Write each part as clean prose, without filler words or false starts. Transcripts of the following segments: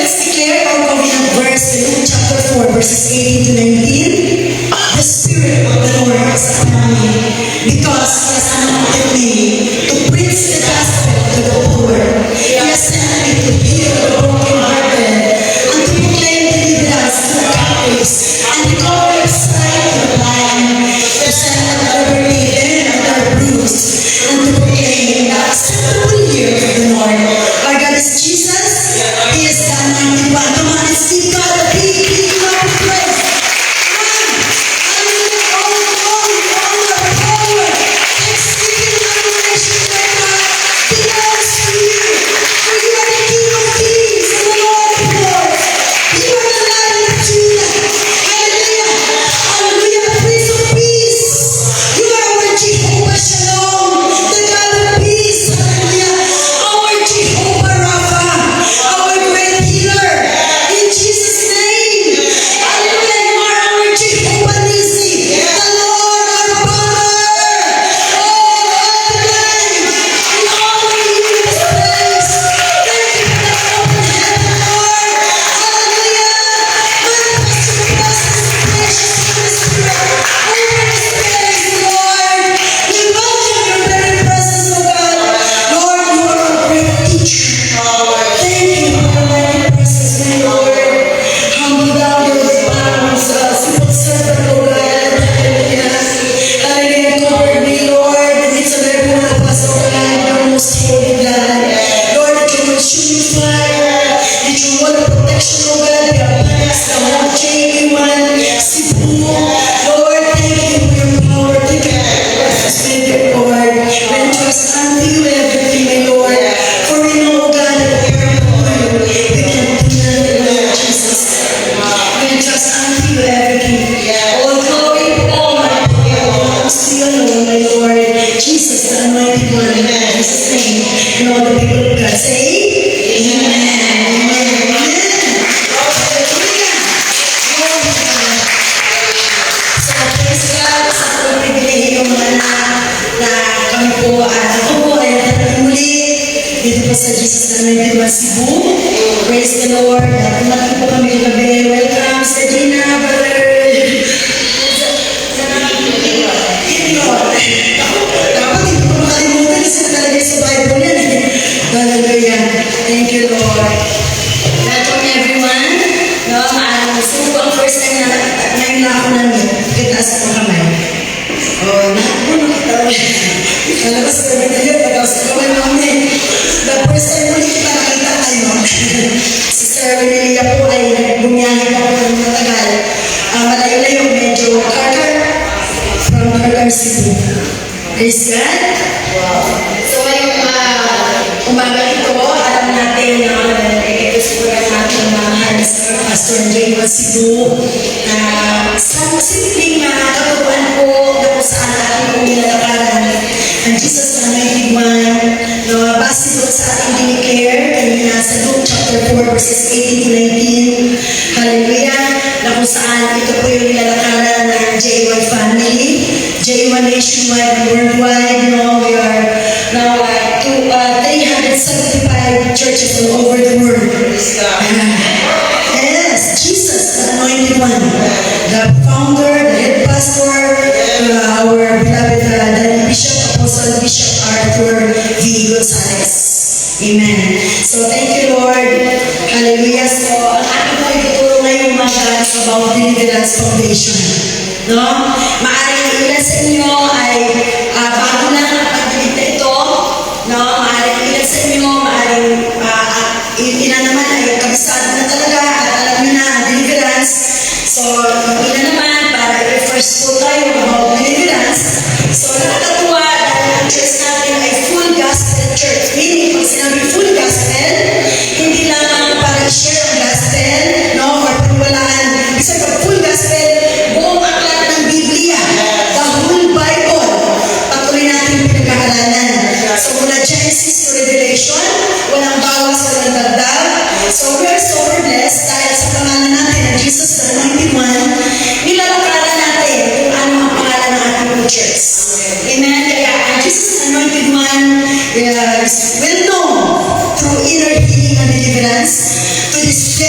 let's declare our covenant verse in Luke chapter 4, verses 18 to 19. The Spirit of the Lord is upon me, because He has anointed me to preach the gospel to the poor. He has sent me to heal the brokenhearted, and to proclaim deliverance to the captives, and recovery of sight to the blind, to set at liberty them that are bruised, and to proclaim the acceptable year of the Lord. Our God is Jesus. He is the anointed one. Come on, let's give God a big, big clap of praise. Sa Jesus na may diwa Cebu. Praise the Lord. Tumating po kami gabi. Welcome, Sedina, brother. Dapat hindi ko makalimutan. Isa talaga sa Bible yan. Hallelujah. Thank you, Lord. Welcome, everyone. No, so ang first time na ngayon na ako namin. Kitaas ako kamay. Nalabas ko rin nila. Pagkawas ko kamay namin. The first time ulit kita nakita tayo, si Sir Renelia po ay bumiyahe pa po ng matagal. Malayo-layo, medyo Carter, from Carter City. Praise God. Wow. So ngayong umaga ito, alam natin na ito sa program natin mahal na Pastor J.W. Cebu. Sa simpleng katutuan po na kung saan ating po nilalakaran ang Jesus Anointed One, base doon sa ating dinicare kanina sa Luke chapter 4 verses 18 to 19. Hallelujah. Na kung saan ito po yung nilalakaran ng J1 family, J1 nationwide and worldwide. We are now at 375 churches all over the world. Yes, Jesus, the Anointed One, the founder, the head pastor, our beloved Bishop, Apostle Bishop Arthur V. Gonzalez. Amen. So, thank you, Lord. Hallelujah. So, ang ating po ituturo ngayong umaga is about Deliverance Foundation. No? Maaaring ilan sa inyo ay bago lang ang pagdilita ito. No? Maaaring ilan sa inyo, maaaring ilan naman ay kabisado na talaga at alam nyo na ang deliverance. So, ilan naman, para i-refresh po tayo about deliverance. So, nakakatuwa dahil ang church natin ay full gospel church. Meaning, pag sinabi full gospel, hindi lang para i-share ang gospel, no? Or pagwalaan. Isa pag full gospel, buong aklat ng Biblia, the whole Bible, patuloy natin pinag-aaralan. So, mula Genesis to Revelation, walang bawas, walang dagdag. So, we are so blessed dahil sa pangalan natin na Jesus, the Anointed One, nilalakaran natin kung ano ang pangalan ng ating church. Amen? Kaya ang Jesus, Anointed One, is well known through inner healing and deliverance to dispel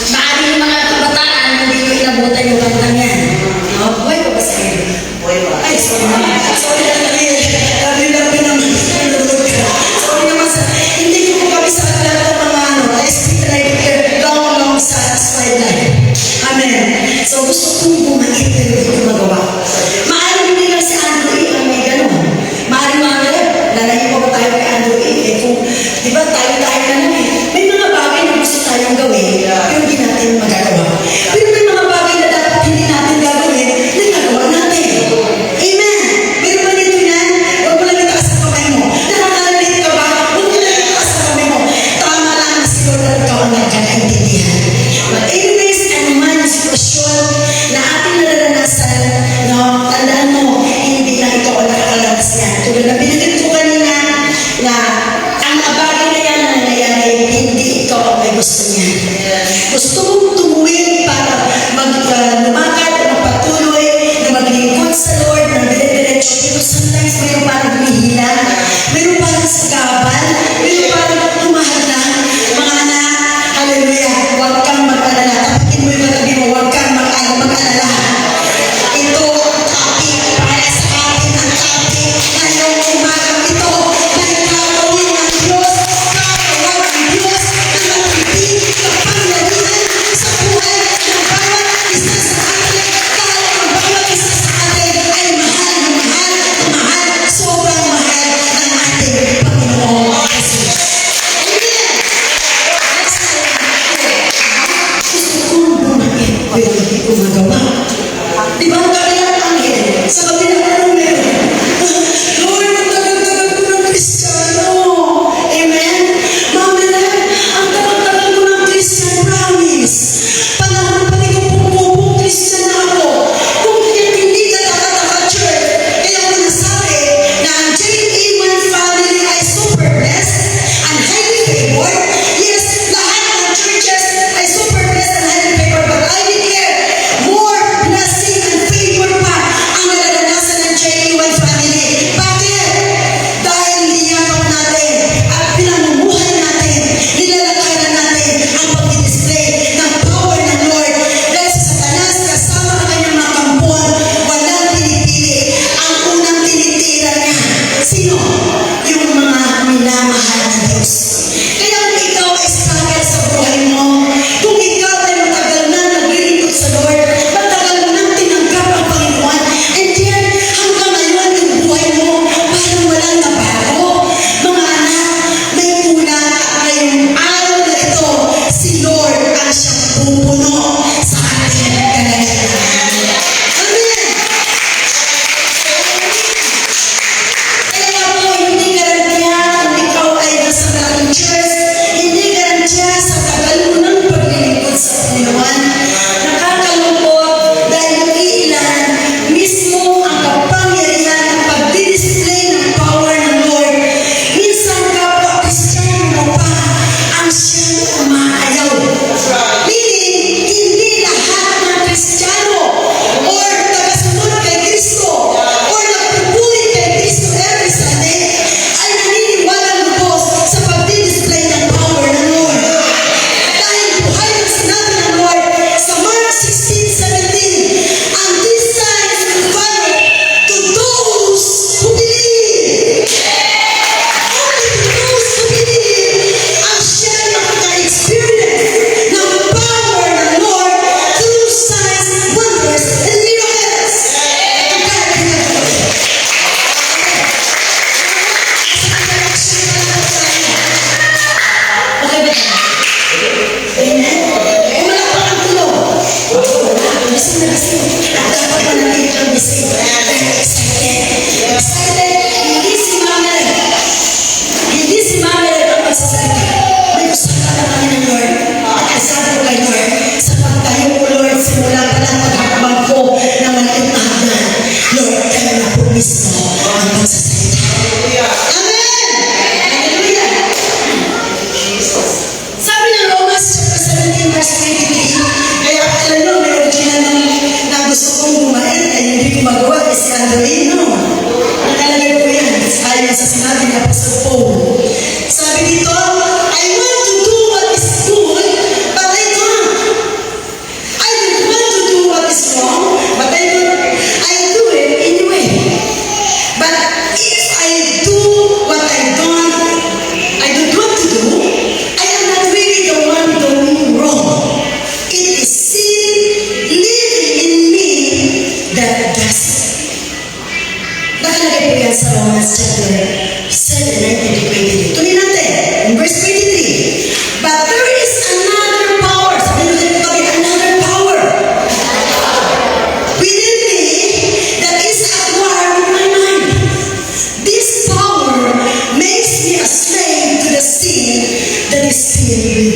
Maaari yung mga kabataan, hindi ko inabutan yung kantang yan. No? Buhay ko ba sa'yo? Buhay pa. Ay, sorry naman. Sorry naman. Labi naman. Sorry naman sa... Hindi ko po kami sa lahat ng mga ano. I speak like long, satisfied life. Amen. So, gusto kong bumait pero hindi ko magawa. Maaari hindi lang si Andrew E. ang may ganun. Maaari mga ganun. Lalayo pa ba tayo kay Andrew E. Eh kung, di ba tayo na lang eh. May mga bagay na gusto tayong gawin pero hindi natin magagawa. Pero may mga bagay na dapat hindi natin gagawin na nagawa natin. Amen. Meron ba dito yan? Huwag mo lang itaas ang kamay mo. Nakakalalit ka ba? Huwag mo lang itaas ang kamay mo. Tama lang na siguro na ikaw ang nagkakaintindihan. But anyways, ano man yung sitwasyon na ating nararanasan, no, tandaan mo, hindi lang ikaw ang nakakalatas niyan. Tulad na binigyan ko kanina na ang mga bagay na yan na nangyayari, hindi ikaw ang may gusto niyan. Gusto mong tumuwid para lumakad o magpatuloy na maglingkod sa Lord na dire-diretso. Pero sometimes mayroon parang humihila, mayroon parang sagabal, mayroon parang humahadlang. Mga anak, hallelujah, huwag kang mag-alala. Tapatin mo yung katabi mo, huwag kang mag-alala. Ito ang topic para sa atin, ang topic ngayong umagang ito. Dahil gagawin ng Diyos, gagawa ng Diyos na magpipig kapangyarihan sa buhay ng bawat isa sa atin. Dahil ang bawat isa sa atin ay mahal na mahal, sobrang mahal ng ating Panginoon.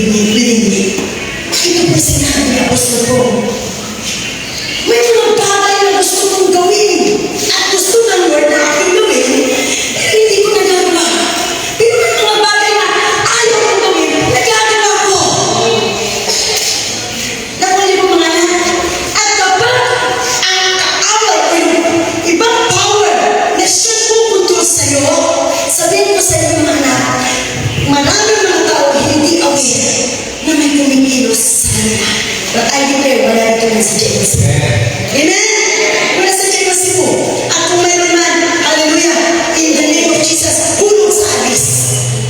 within me. Ito po sinabi ni Apostol Paul. May mga bagay na gusto kong gawin at gusto ng Lord na aking gawin, pero hindi ko nagagawa. Pero may mga bagay na ayaw kong gawin, nagagawa ko. Nakuha niyo po mga anak? At kapag ang kaaway o yung ibang power na siya pupunto sa'yo, sabihin ko sa inyo mga anak, maraming mga tao hindi aware na may kumikilos sa kanila. But I declare, wala ito na sa James. Amen? Wala sa James po. At kung mayroon man, hallelujah, in the name of Jesus, hulog sa alis.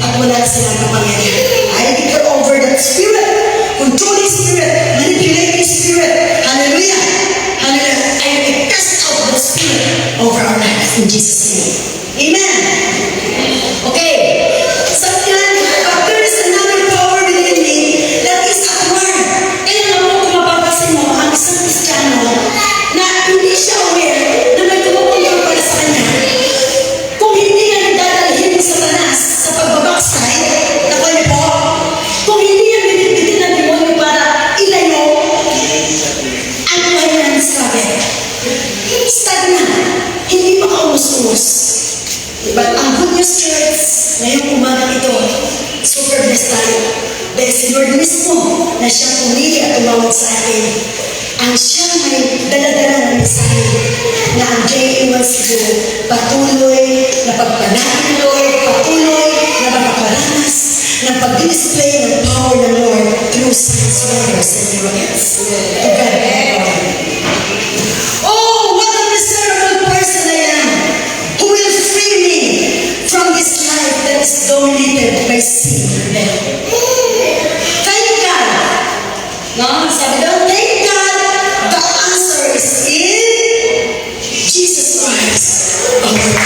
At wala silang kapangyarihan. I declare over that spirit, controlling spirit, manipulating spirit, hallelujah, hallelujah. I cast out that spirit over our lives in Jesus' name. Amen? Okay. Sabi yan, but there is another power within me that is at work. Kaya nga po kung mapapasin mo ang isang Kristiyano na hindi siya aware na may tumukulong pala sa kanya. Kung hindi niya dadalhin sa tanas sa pagbabaksay, nakuha niyo po, kung hindi niya binibitin ng demonyo para ilayo, ang buhay niya ng stagnan, hindi pa kaunus-unus. But ang Good News Church, ngayong umaga ito, super blessed tayo. Dahil si Lord mismo na siyang pumili at tumawag sa atin, ang siyang may daladala ng mensahe na ang JA1 patuloy na pagpanahin ng Lord, patuloy na makaparanas ng pag-display ng power ng Lord through signs, wonders, and miracles. To God be the glory. Oh, what a miserable person I am! Who will free me from this life that is dominated by sin and death? Thank God. No? Sabi daw, thank God, the answer is in Jesus Christ. Our Lord.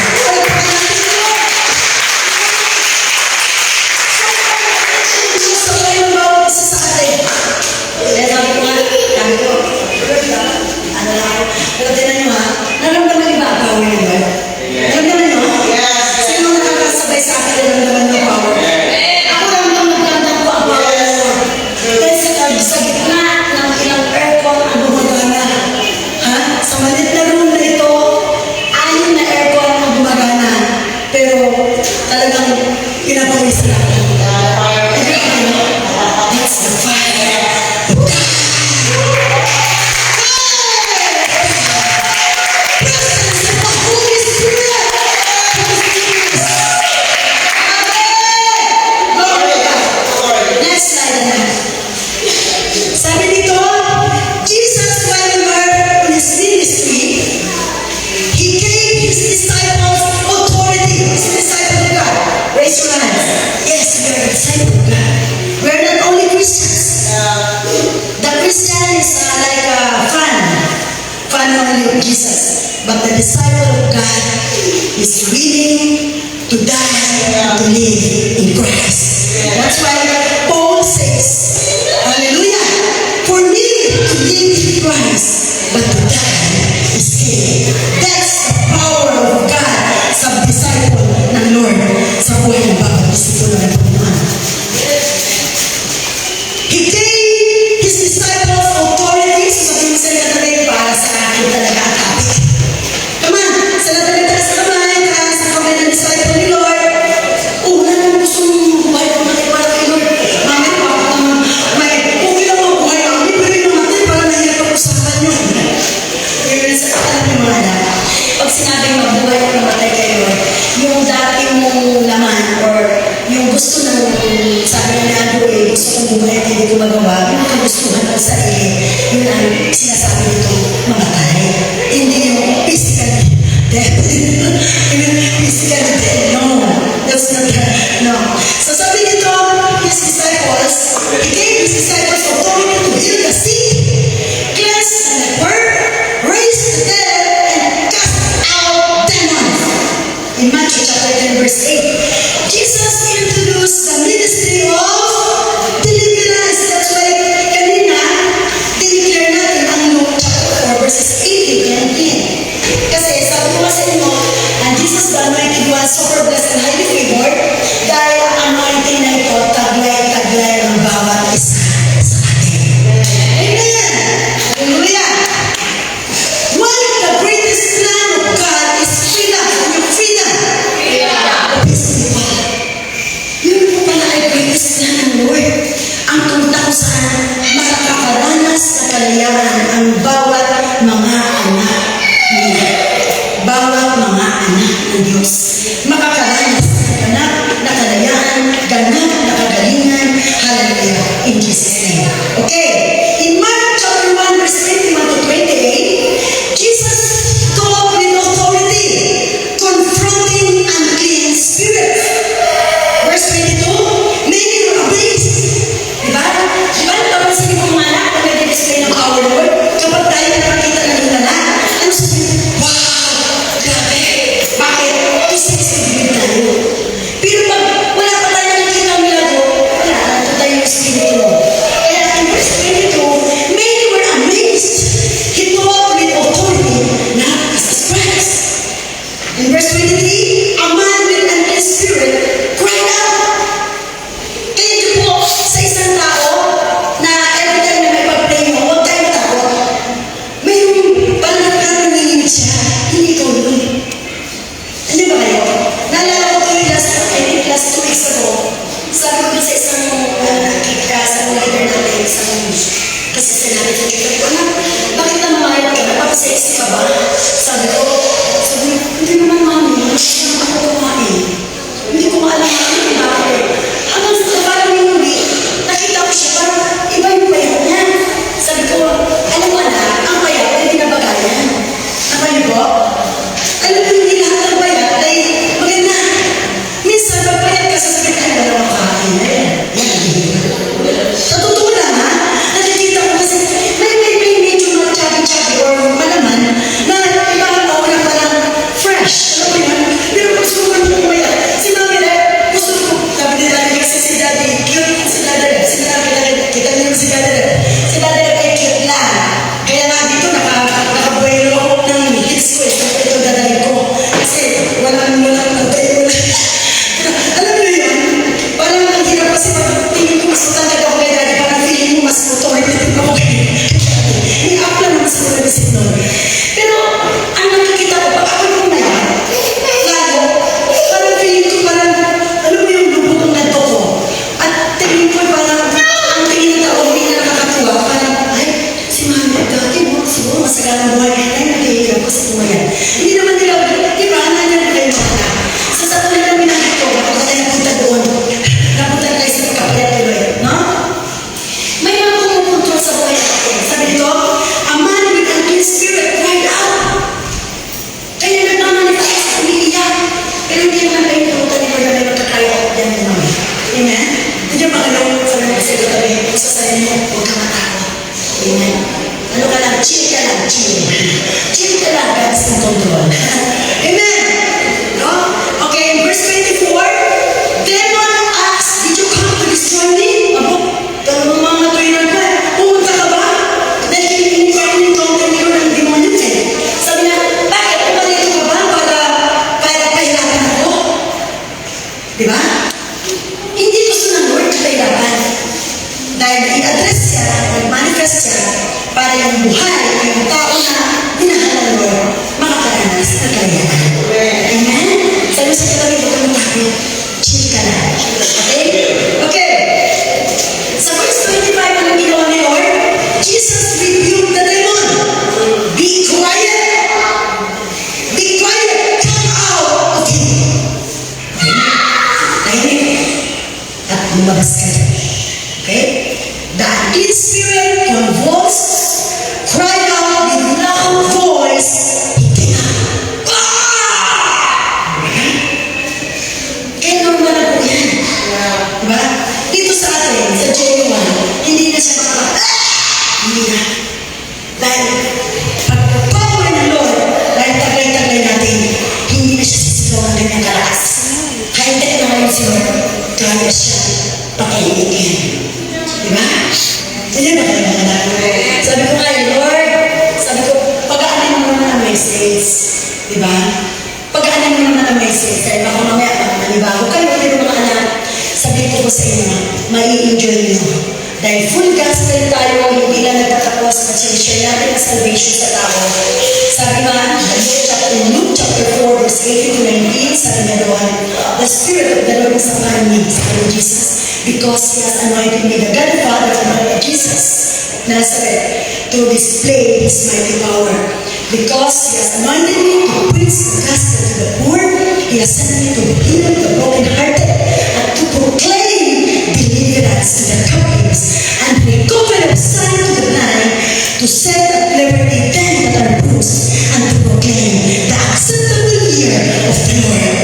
So, kayo bawat isa sa atin. Kaya sabi ko nga, sabi ko, ano na ako, pero tinan nyo ha, naramdaman niyo ba ang power ng Lord? Naramdaman niyo? Sino nakakasabay sa akin na naramdaman niyo ang power? Ako lang naman nagdamdam ko ang power ng Lord. Dahil sa gitna ng ilang aircon ang gumagana. Ha? Sa malit na room na ito, 6 na aircon ang gumagana. Pero talagang pinapawisan ako. That's the fire. Sabi dito, Jesus, while he were on his ministry, he gave his disciples authority. He's a disciple of God. Raise your hands. Yes, we are a disciple of God. We are not only Christians. The Christian is like a fan only of Jesus. But the disciple of God is willing to die and to live in Christ. That's why Paul says, hallelujah, for me to live in Christ, but to die is gain. That's the power of God sa disciple ng Lord sa buhay ng bawat disipulo ng Panginoon. He gave his disciples authority. Sabihin sa natin para sa akin talaga ang topic. Come on, sa natin sa kamay ng disciple ni Lord. Una lang gusto mong buhay ng mga para kay Lord. Mami, may okay lang ang buhay namin, pero yung natin para nahirap pag-usapan nyo. Pero sa alam niyo mga anak, pag sinabing mabuhay o namatay kay Lord, yung dati mong laman or yung gusto ng sabi ng nado gusto kong buhay at hindi ko magawa, yung kagustuhan ng sarili, yun ang sinasabi nito mamatay. Hindi yung physical death. Physical death. No. That's not that. No. So sabi nito, his disciples, he gave his disciples authority to heal the sick, cleanse the leper, raise the dead, and cast out demons. In Matthew chapter 10 verse 8, Jesus introduced the ministry of deliverance. That's why kanina, dineclare natin ang Luke chapter 4 verses 18 and 19. Kasi sabi ko sa inyo, and Jesus the anointed one, super blessed and highly favored, Sabi ko, anak, bakit na mamayat ka? Napapasexy ka ba? Sabi ko, hindi naman mami, hindi naman ako kumain. Hindi ko maalam na bakit. Hanggang sa parang yung huli, nakita ko siya, parang iba yung payat niya. Sabi ko, alam mo anak, ang payat ay binabagayan. Ako niyo po? Alam mo, hindi lahat ng payat ay maganda. Minsan, pag payat ka sa sakit, ay wala makakain na yan. Sa totoo lang ha, nakikita ko kasi may medyo mga chubby-chubby or malaman na parang ako na parang fresh. Alam mo yan? Pero pag sumunod ko payat, si mami na, gusto ko, sabi ni daddy kasi si daddy, cute si daddy, kita niyo si daddy ay cute lang. Kaya nga dito, nakabuelo ako ng hits ko, ito daddy ko. Kasi walang alam mo yun, parang ang hirap kasi tingin ko mas matanggal ako kay daddy, parang feeling mo mas authoritative ako kay i-up lang naman sa mga visit nun. Pero, ang nakikita ko, pag ako yung mayan, lalo, parang feeling ko parang, alam mo yung lubog ng ganto ko. At tingin ko parang, ang tingin ng tao, hindi na nakakatuwa, parang, ay, si mami, dati mo, siguro masagalang buhay, ay, naghihirap ko sa buhayan. Hindi naman nila, di ba, nandiyan ko kayo mga anak. Sa tuloy namin ang ito, kapag tayo napunta doon, napunta tayo sa pagkapalit tuloy, no? May mga pumupunto sa buhay natin. Sabi nito, a man with an ill spirit cried out. Kaya nagmamanifest, umiiyak. Pero hindi naman kayo pumunta ni Lord na may magkakaya ako dyan mo naman. Amen? Hindi ba ano, sabi mo kasi katabi, kung sa sarili mo, huwag ka matakot. Amen? Ano ka lang, chill ka lang, chill. Chill ka lang, God is in control. Amen? No? Okay, verse 24, Demon asked, did you come to destroy me? Abo, pero mga tuwinan ko pumunta ka ba? Dahil hindi ko ng demonyo eh. Sabi na, bakit pumalito ka ba para pahirapan ako? Diba? Hindi gusto ng Lord na pahirapan. Dahil i-address siya, mag-manifest siya, para yung buhay, yung tao na minahal ng Lord, makakaranas ng kalayaan. Amen? Sabi sa katabi, huwag kang matakot. Chill ka lang. Okay? Okay. Sa verse 25, ang ginawa ni Lord, Jesus rebuked the demon. Be quiet. Be quiet. Come out of him. Tahimik. At lumabas ka. Okay? The unclean spirit convulsed, cried out with loud voice, kaya normal na po yan. Diba? Dito sa atin, sa J1, hindi na siya hindi na. Dahil, pag power ng Lord, dahil taglay-taglay natin, hindi na siya sisigaw ng kanyang kalakas. High-tech na ngayon si Lord, kaya siya pakainitin. Diba? Hindi ba kayo naman? Sabi ko nga, Lord, sabi ko, pag-aanin mo naman ang message. Diba? Pag-aanin mo naman ang message. Dahil baka mamaya, manibago kayo, pero mga anak, sabihin ko sa inyo, mai-enjoy nyo. Dahil full gospel tayo, hindi lang nagtatapos na share natin ang salvation sa tao. Sabi nga, Luke chapter 4, verse 18 to 19, sabi nga doon, the Spirit of the Lord is upon me, sabi Jesus, because He has anointed me, the God Father of anointed Jesus, Nazareth, to display His mighty power. Because He has anointed me to preach the gospel to the poor, He has sent me to heal the brokenhearted, and to proclaim deliverance to the captives, and recovery of sight to the blind, to set at liberty them that are bruised, and to proclaim the acceptable year of the Lord.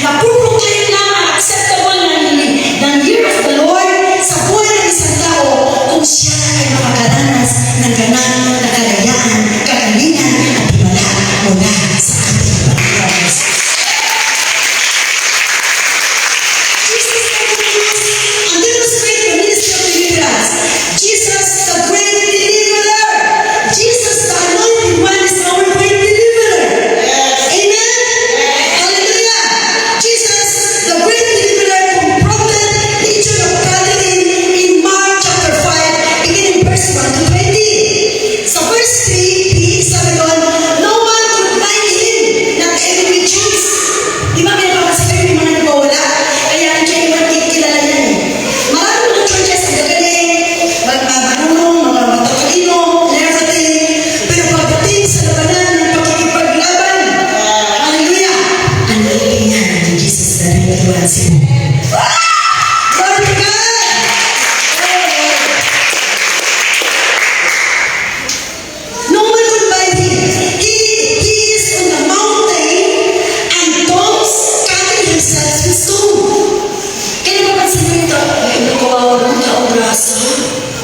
Mapuproclaim lang ang acceptable ng year of the Lord sa buhay ng isang tao kung siya ay makakaranas ng ganang na kalayaan, kagalingan at himala mula sa ating Panginoon. And demonstrate the ministry of deliverance. Jesus, the great deliverer. Jesus, the anointed one, is our great deliverer. Amen? Hallelujah. Jesus, the great deliverer, confronted Legion of Gathering in Mark chapter 5, beginning verse 1 to 20. Sa verse 3, sabi doon, no one could find him, not even with Jews. Di ba may napakasabi yung mga nagpawala? Kaya ang J1 kilala yan eh. Maraming mga churches ang gagaling, marunong, mga matatalino,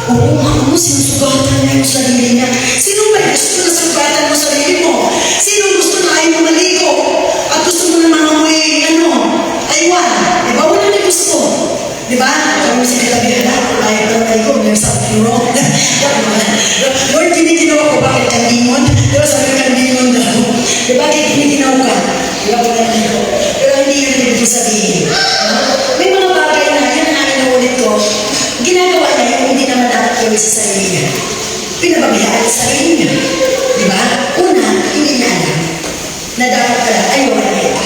Oo, ano, sinusugatan niya yung sarili niya. Sino ba gusto na sugatan mo sarili mo? Sino gusto na ayaw mo maligo? At gusto mo na mangamoy, aywan? Diba? Wala na gusto. Diba? Kami sa katabi, ayaw na maligo, there's something wrong. Lord, kiniginawa ko, bakit kandingon? Diba sabi ng kandingon daw? Diba, kiniginaw ka? Diba, wala na ito. Pero hindi yun ang ibig sabihin. May mga bagay na, yun ang inuulit ko, ginagawa niya yung hindi naman dapat gawin sa sarili niya. Pinababayaan sa sarili niya. Diba? Una, hindi niya alam na dapat pala ayaw na ito.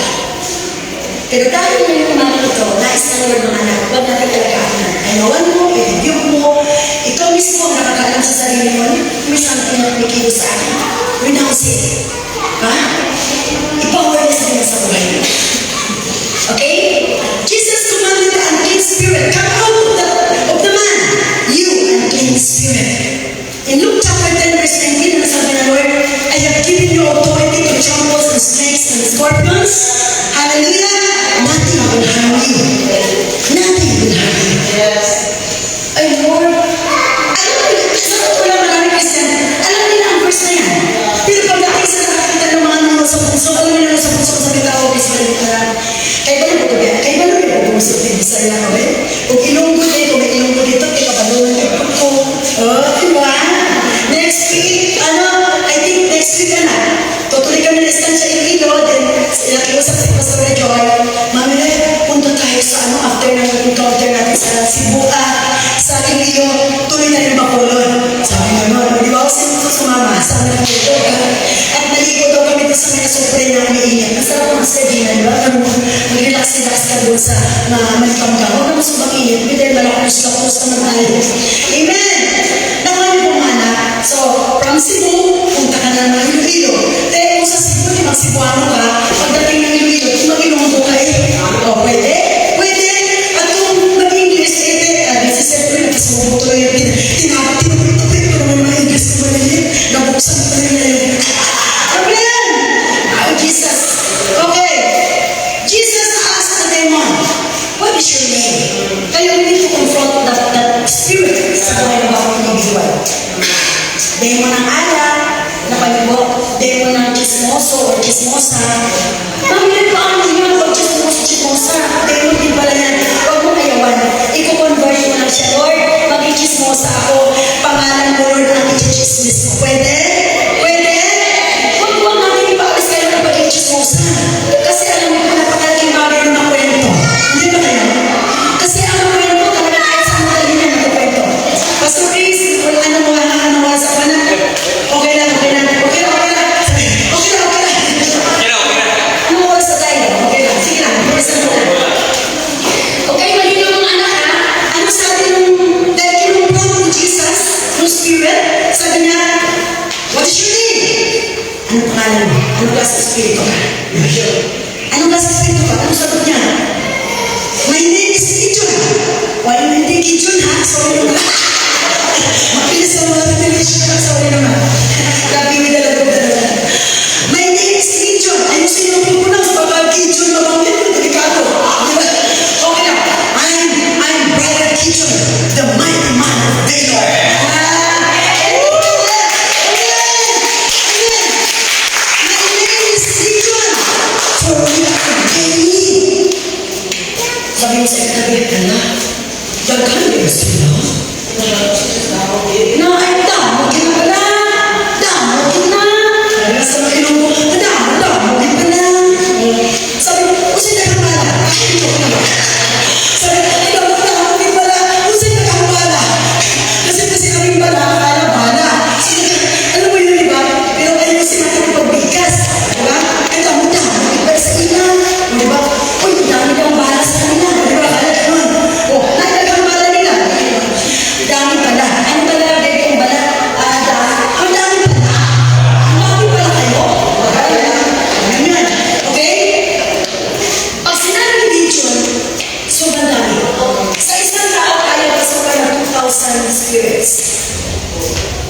Pero dahil na yung mga ito, nais na Lord ng anak, huwag natin alagaan na. Ayawan mo, i-review mo, ikaw mismo ang nakakaalam sa sarili mo, may something na nakikiyo sa akin. Renounce it. Ha? Ipa-awareness din sa buhay mo. Okay? Jesus commanded the unclean spirit, come out of the man, you unclean spirit. In Luke chapter 10 verse 19, sabi ng Lord, I have given you authority to trample on snakes and scorpions. Hallelujah! Nothing will harm you. Nothing will harm you. Yes. Ay, Lord, alam mo, sa wala maraming Christian, alam nila ang verse na yan. Pero pagdating sa nakakita ng mga nang sa puso, alam nila sa puso sa bitaw, kaya ba na ito? Kaya ba na ito? Kung sa Bisaya ko eh. Kung ilunggo dito, may ilunggo dito, ikabalunan ito ko. Oh, diba? Next week, I think next week tutuloy kami na istansya Iloilo, then nakiusap si Pastor Joy, Mami Ray, punta tayo sa after ng encounter natin sa Cebu, sa Iloilo, tuloy na rin Bacolod. Sabi naman, di ba ako sumama? Sabi naman ito, at naligo daw kami doon sa mga supre na umiingat. Masarap ang sedina, di ba? Mag-relax-relax ka doon sa Malikangga. Huwag na masubang init, dahil malakas-lakas naman tayo. Amen! Nakuha niyo po mga anak. So, from Cebu, punta ka na ng Iloilo. Kaya kung sa Cebu, di mag-Cebuano ka, pagdating ng Iloilo, kung mag-Ilonggo ka o pwede? Pwede! At kung mag-English, si Sir Pui, nakasubo ko yung tinapit ko naman mga English ko maliit, nabuksan ko nila yung Amen! Oh, Jesus. Okay. Jesus asked the demon, what is your name? Kaya we need to confront that spirit sa buhay ng bawat individual. Demon ng alak, na palibo, demon ng chismoso or chismosa. Mamilan pa ang mga pag chismoso, chismosa. Demon din pala yan. Huwag mo ayawan. Iko-convert mo lang siya, Lord. Maging chismosa ako. Pangalan mo, Lord, ang i-chismis mo. Pwede? Pwede? Huwag natin ipaalis kayo ng paging chismosa. Kasi alam mo kung napakalaking bagay ng kwento. Hindi ba kayo? Kasi ang kwento talaga kahit sa mga linya ng kwento. Pastor Chris, ano mo sa kanan? Okay lang. Okay lang. Ano oras sa tayo? Okay lang. Sige lang. Okay, malino mga anak ha? Ano sabi nung dahil kinumprong ni Jesus, nung spirit, sabi niya, what is your name? Anong pangalan mo? Anong klase ng spirito ka? Anong klase ng spirito ka? Anong sagot niya? My name is Gideon. Wala mo hindi Gideon ha? Sorry naman. Mapilis na mga revelation ka. Sorry naman. Grabe mo talaga. My name is Gideon. Ano sinunod ko na? Baka Gideon mabangit mo. Delikado. Okay na. I'm Brother Gideon, the mighty man of Valor. Sabi mo sa katabi, daghan yung sila. Na ay damo, kinapala. Damo, kina. Kaya sa mga ilong ko, damo, kinapala. Sabi mo, usay na kapala. Sabi mo, damo, kinapala. Usay na kapala. Kasi kaming bala, bala. Alam mo yun, diba? Pero kayo sinabi ng pagbigas. Diba? Ito, damo, kinapala sa ina. Diba? Uy, dami kang bala sa kanila. Diba? Oh, nagdagang bala nila. Dami pala. Ano pala yung bala? Ang dami pala. Ang dami pala kayo. Ganyan. Okay? Pag sinabi ni Gideon, sobrang dami. Sa isang tao, kaya pasukan ng 2,000 spirits.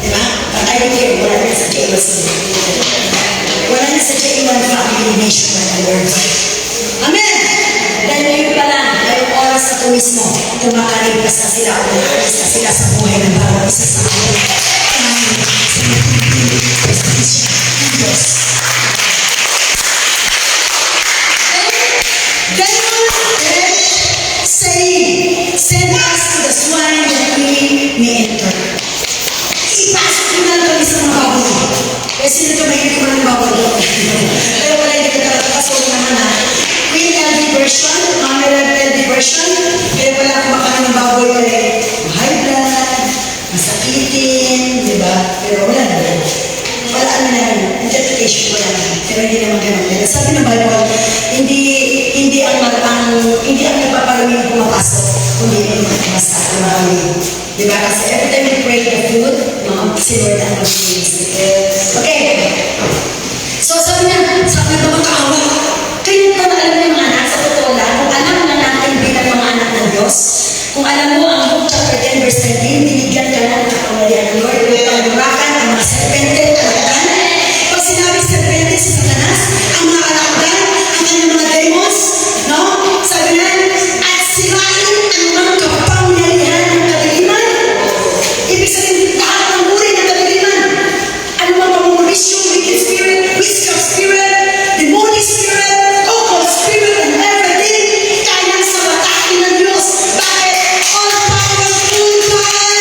Diba? I don't care. Wala na sa J1. Wala na sa J1 family nation na worldwide. Amen! Dahil ngayon pa lang, ngayong oras sa mismo, kumakaligtas na sila o naalis na sila sa buhay ng bawat isa sa atin. Sa nagpipili, prestisya ng Diyos. Saying, send us to the swine that we may enter. Ipasok ko na kami sa mga baboy. Kasi nito may hindi ko ng baboy. Pero wala hindi ka talaga pasok naman na. Queen LD version, Mamerad LD version, pero wala akong makano ng baboy ay high blood, masakitin, di ba? Pero wala na. Wala ano na yan. Interpretation wala na. Pero hindi naman ganun. Pero sabi ng Bible, hindi ang nagpapalamig pumapasok, kundi yung basta kumamig. Diba? Kasi every time we pray the food, si Lord ang mag-release. Okay. So sabi niya, sabi ng mga kaawa, kayo na alam niyo mga anak, sa totoo lang, kung alam na natin bilang mga anak ng Diyos, kung alam mo ang Luke chapter 10 verse 13, binigyan ka na ng kapangyarihan ng Lord, upang lurakan ang mga serpente, alakdan. Pag sinabi serpente si Satanas, ang mga alakdan, ang kanyang mga demons, no? Sabi na, at sirain ang mga kapangyarihan ng kadiliman. Ibig sabihin, lahat ng uri ng kadiliman. Ano mga pamumulisyo, wicked spirit, witchcraft spirit, demonic spirit, occult spirit, and everything, kaya sa batake ng Diyos. Bakit? All powerful God,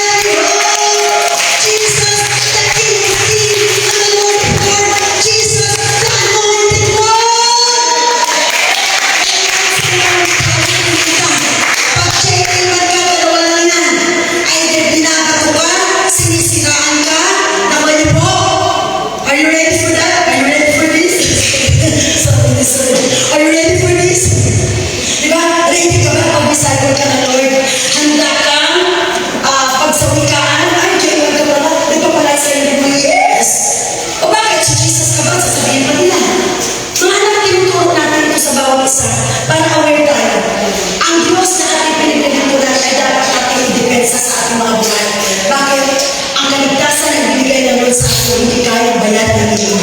Jesus, the King of Kings, and the Lord of Lords, Jesus, the Anointed One. Pag checking man ka, dalawa lang yan. Either binabato ka, sinisiraan ka, naman niyo po. Are you ready for that? Are you ready for this? Are you ready for this? Diba? Ready ka ba? Pag-disciple ka na Lord. Handa kang pagsawikaan. Ay, kaya ka pala. Nagpapalay sa iyo mo, yes. O bakit? Si Jesus ka ba? Sasabihin pa nila. Mga anak, tinuturo natin ito sa bawat isa para aware tayo. Ang Diyos na ating pinagpinatunan ay dapat natin i-depensa sa ating mga buhay. Bakit? Ang kaligtasan ay binigay ng Lord sa atin, hindi kaya bayad ng iyon.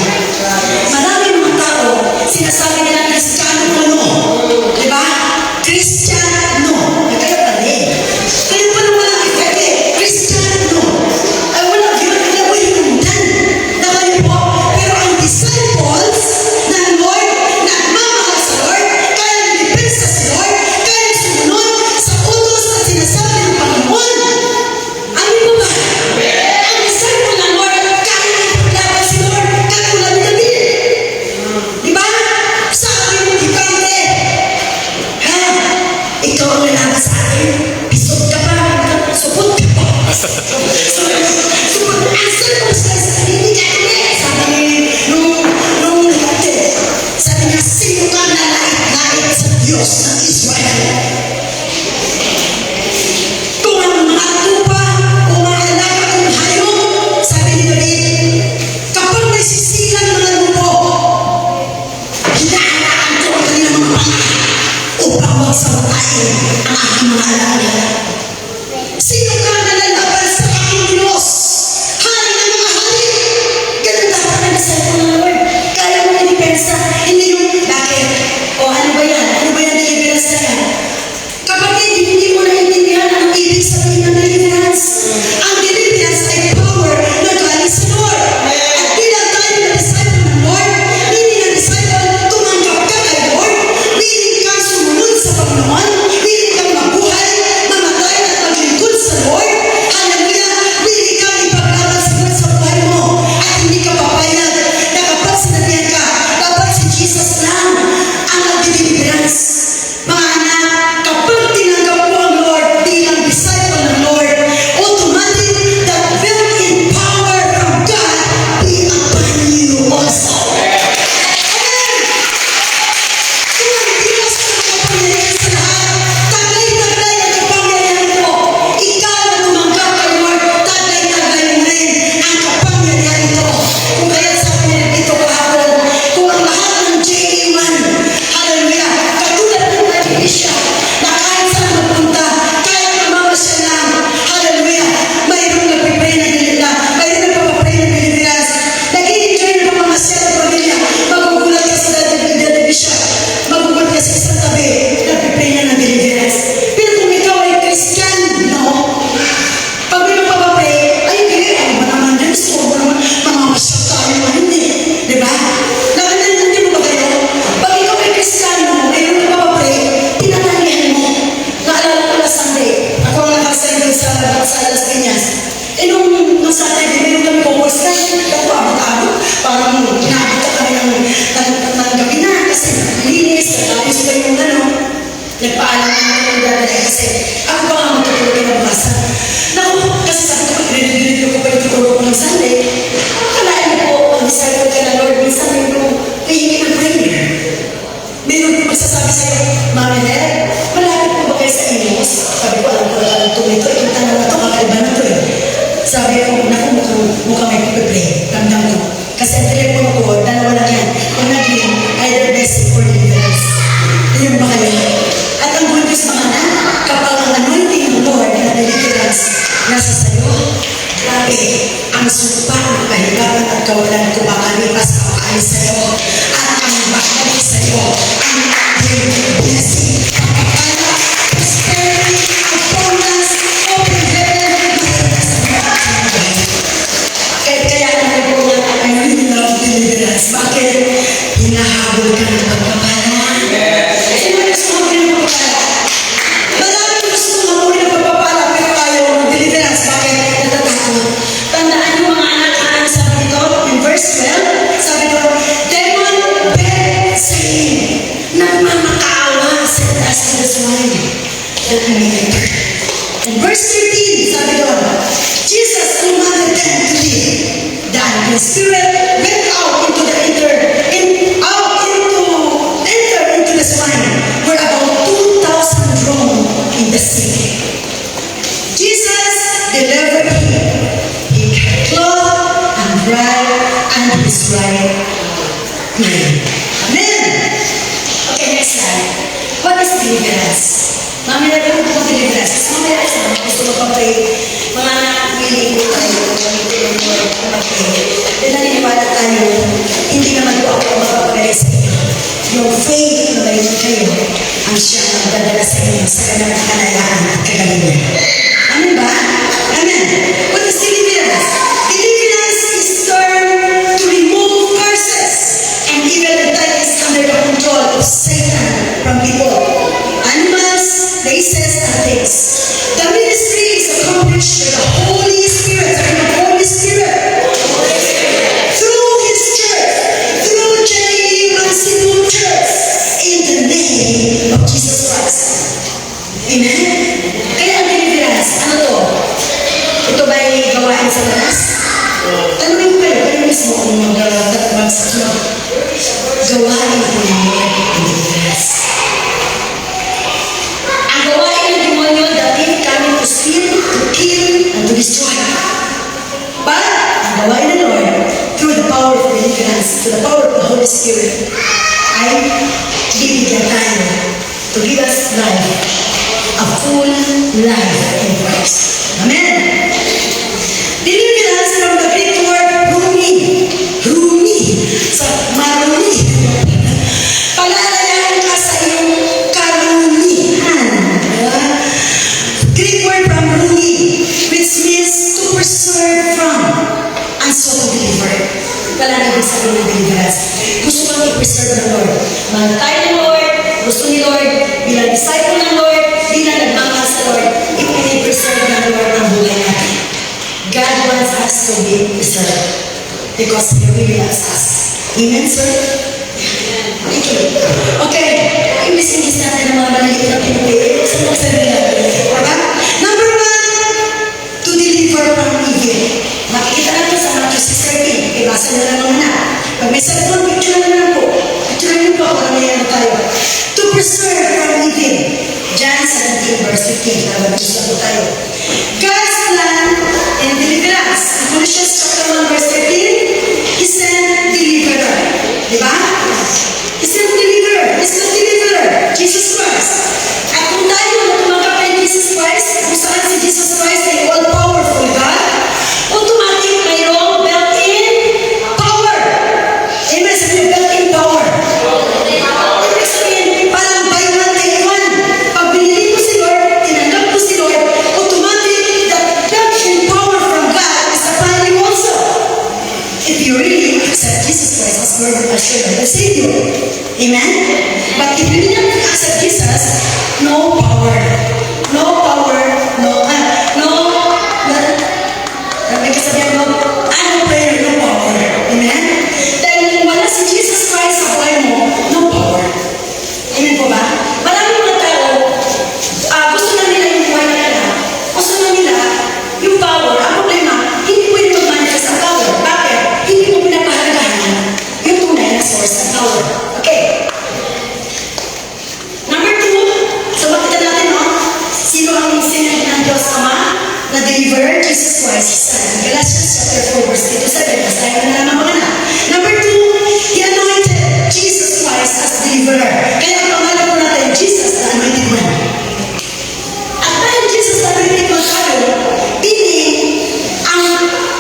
Maraming mga tao, sinasabi nila Kristiyano ano? Diba? Kristiyano. Kaya pa rin. Kaya pa naman ang effect Kristiyano. Ay wala, yun yung dan. Naman po. Pero ang disciples na Lord, nagmamahal sa Lord, kaya nagdepensa sa Lord, kaya sumunod sa utos at sinasabi ng Panginoon. Amin po ba? Ang disciple ng Lord, kaya ipaglaban si Lord, katulad Sabi ko, naku, mukhang may pipiplay. Ramdam ko. Kasi ang telepono ko, dalawa lang yan. Kung nag-ring, either blessing or deliverance. Ayun ba kayo? At ang good news mga anak, kapag ang anointing ng Lord na deliverance nasa sayo, grabe, ang supa, ang kahirapan at kawalan ko makalipas ang alis sa'yo. At ang bakalik sa'yo, ang blessing, pagpapala, prosperity, abundance, open heaven, kaya naman po niya, I really love deliverance. Bakit? Hinahabol ka ng pagpapala. Sino gusto mo rin ng pagpapala? Maraming gusto mo rin ng pagpapala, pero ayaw ng deliverance. Bakit? Natatakot. Tandaan yung mga anak na sabi dito, in verse 12, sabi dito, demon begged, saying, nagmamakaawa, send us to this wine that we may enter. In verse 13, sabi doon, Jesus commanded them to leave. The unclean spirit went out into the enter into the swine, where about 2,000 roamed in the city. Jesus delivered him. He clothed and dried and his right hand. Amen. Okay, next slide. What is deliverance? Mamaya na po deliverance. Mamaya sa mga gusto magpapray. Mga nakapili ko tayo. Dahil naniniwala tayo, hindi naman po ako magpapagay sa inyo. Yung faith na mayroon kayo, ang siyang magdadala sa inyo sa kanilang kalayaan at kagalingan. Amen ba? Amen. What is deliverance? Deliverance is termed to remove curses and evil entities under the control of Satan from people, animals, places, and things. The ministry is accomplished by the Holy Spirit, through His church, through J.E. Church, in the name of Jesus Christ. Amen? Kaya ang deliverance, ano to? Ito ba ay gawain sa taas? Tanungin ko kayo mismo kung magtatawag sa ito. Gawain ko ng Lord ang deliverance. Ang gawain ng demonyo dati kami to steal, to kill, and to destroy. But ang gawain ng Lord through the power of deliverance, through the power of the Holy Spirit, ay bibigyan tayo to give us life, a full life in Christ. Amen. Deliverance from the Greek word rumi. Rumi. Sa marumi. Palalayan ka sa iyong karumihan. Greek word from rumi, which means to preserve from and so to deliver. Palalayan sa iyong deliverance. Gusto kang i-preserve ng Lord. Mahal tayo ng Lord. Gusto ni Lord. Bilang disciple ng Lord. Bilang nagmamahal sa Lord. Ipinipreserve ng Lord ang buhay natin. God wants us to be preserved because He really loves us. Amen, sir? Thank you. Okay. Imbis-imbis natin ang mga maliliit na pinipili. Saan magsabi natin? Diba? Number 1, to deliver from evil. Makikita natin sa Matthew 6:13. Ibasa na lang naman na. Pag may cellphone, picture na lang po. Picture na po ako na mayroon tayo. To preserve from evil. John 17 verse 15. Nabagos na po tayo. God's plan and deliverance. Colossians chapter 1 verse 13. He sent deliverer. Diba? He sent deliverer. He's the deliverer. Jesus Christ. At kung tayo tumanggap kay Jesus Christ, kung saan si Jesus Christ ay all-powerful God, automatic mayroong built-in power. Amen. Sabi built-in power. Ibig sabihin, parang by one take one. Pag binili ko si Lord, tinanggap ko si Lord, automatic that built-in power from God is upon you also. If you really accept Jesus Christ as Lord and Savior. Amen? But if you didn't accept Jesus, no power. No power. No prayer, no power. Amen? Dahil kung wala si Jesus Christ sa buhay mo, no power. Amen po ba? Maraming mga tao, gusto na nila yung buhay nila. Gusto na nila yung power. Ang problema, hindi pwede mag-manifest ang power. Bakit? Hindi mo pinapahalagahan yung tunay na source ng power. Okay. Number 2, so makita natin, no? Sino ang sinag ng Diyos Ama na deliverer? Jesus Christ. Christ His Son. Galatians chapter 4, verse 3 to 7. Basahin na naman mga anak. Number 2, He anointed Jesus Christ as deliverer. Kaya ang pangalan po natin, Jesus the Anointed One. At dahil Jesus the Anointed One tayo, ang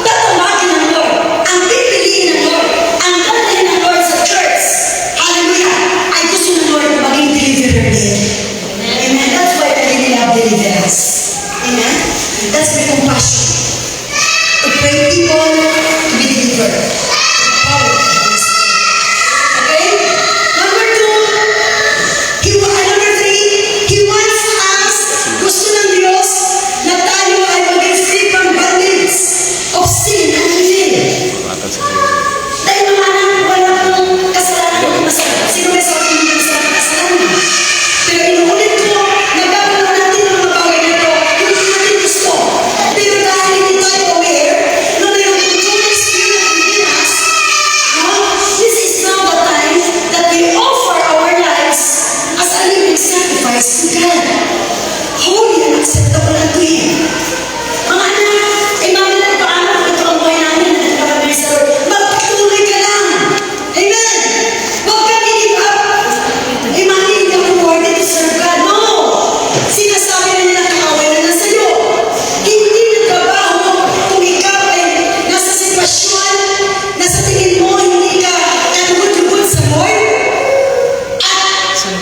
tatawagin ng Lord, ang pipiliin ng Lord, ang dadalhin ng Lord sa church, hallelujah, ay gusto ng Lord maging deliverer din. Amen. That's why I really love deliverance. Amen. That's my compassion. To pray people to be delivered. Okay? Number 2, number 3, He wants us, gusto ng Diyos, na tayo ay maging free from bondage of sin and evil. Dahil naman wala pong kasalanan ng masarap. Sino may sabi ng masarap na kasalanan? Pero inuulit ko, nagkakaroon natin ng mga bagay na ito, hindi natin gusto. Pero dahil hindi tayo aware, na mayroong controlling spirit within us, this is now the time that we offer our lives as a living sacrifice to God. Holy and acceptable unto Him. Mga anak, imagine paano ito ang buhay namin na nagkakabili sa Lord. Magpatuloy ka lang. Amen. Huwag ka give up. Imagine hindi ako worthy to serve God. No. Sinasabi na nila kaaway na nasa iyo. Hindi nagtrabaho kung ikaw ay nasa sitwasyon, nasa tingin mo hindi ka kalugod-lugod sa Lord. At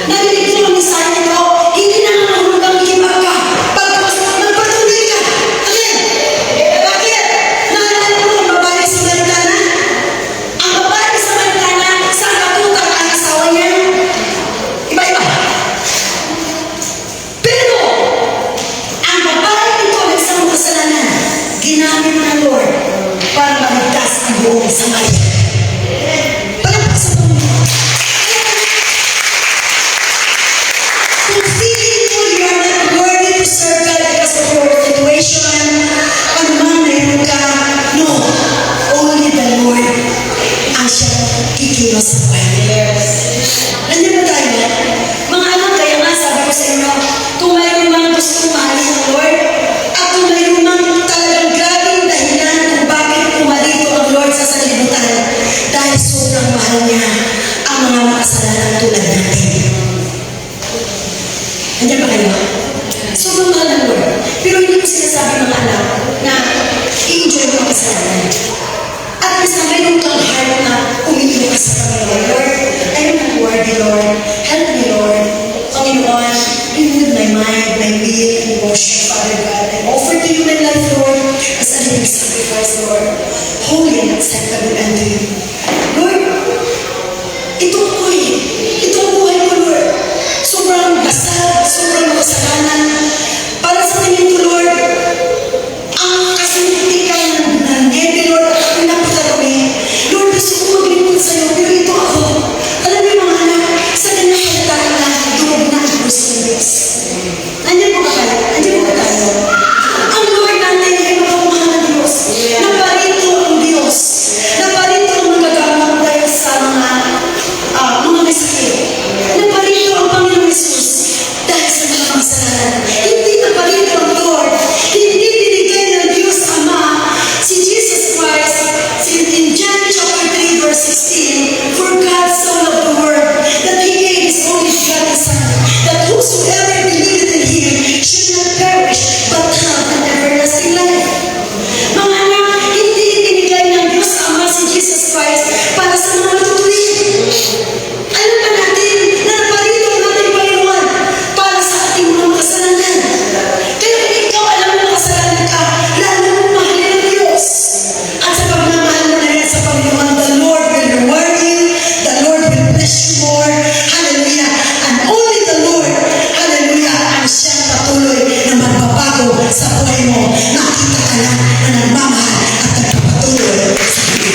narinig mo ang mensahe nito, hindi na nangahulog kang give up ka. Pagkos, magpatuloy ka. Amen. Bakit? Naalala mo ang babae sa Samaritana? Ang babae sa Samaritana, saan kapunta ang asawa niya? Iba-iba. Pero, ang babae ito nagsamang kasalanan, ginamit ng Lord para maligtas ang buong Samaria. Palagpas sa Panginoon. Kung feeling mo you are not worthy to serve God because of your situation, ano man mayroon ka, no. Only the Lord ang siyang kikilos sa buhay. Nandiyan ba tayo? Mga anak, kaya nga sabi ko sa inyo, kung mayroon mang gusto mahalin ng Lord, at kung mayroon mang talagang grabing dahilan kung bakit pumalito ang Lord sa sanlibutan, dahil sobrang mahal niya ang mga makasalanan tulad natin. Nandiyan ba kayo? Sobrang mahal ng Lord. Pero hindi ko sinasabi mga anak na i-enjoy mo ang kasalanan. At least na mayroon kang heart na umiiyak ka sa Panginoon. Lord, I am not worthy, Lord. Help me, Lord. Panginoon, remove my mind, my will, and emotion, Father God. I offer to you my life, Lord, as a living sacrifice, Lord. Holy and acceptable unto you. Lord, ito ako eh. Ito ang buhay ko, Lord. Sobrang basag, sobrang makasalanan. Para sa tingin ko, Lord, ang kasintikan ng nebe, Lord, at ako napakagawin. Lord, gusto ko maglingkod sa'yo, pero ito ako. Alam mo yung mga anak, sa kanyang pagkain na durog na ang gusto ng Diyos. Nandiyan po ba kayo? Nandiyan po ba tayo? Ang Lord natin ay mapapamahal ng Diyos. Naparito ang Diyos. Naparito ang magagamang dahil sa mga may sakit. Naparito ang Panginoon Jesus dahil sa mga kasalanan. Hindi naparito ang Lord. Hindi binigay ng Diyos Ama si Jesus Christ in John chapter 3 verse 16, for God so loved the world that He gave His only begotten Son, that whosoever believeth in Him should not perish but have an everlasting life. Mga anak, hindi binigay ng Diyos Ama si Jesus Christ para sa mga matutuwid. Alam ba natin na naparito ang ating Panginoon para sa ating mga kasalanan? Kaya kung ikaw alam mo kasalanan ka, lalo mong mahalin ang Diyos. At sa pagmamahal mo na rin sa Panginoon, the Lord will reward you, the Lord will bless you more. Hallelujah. And only the Lord, hallelujah, ang siyang patuloy na magbabago sa buhay mo. Makita ka lang na nagmamahal at nagpapatuloy sa buhay.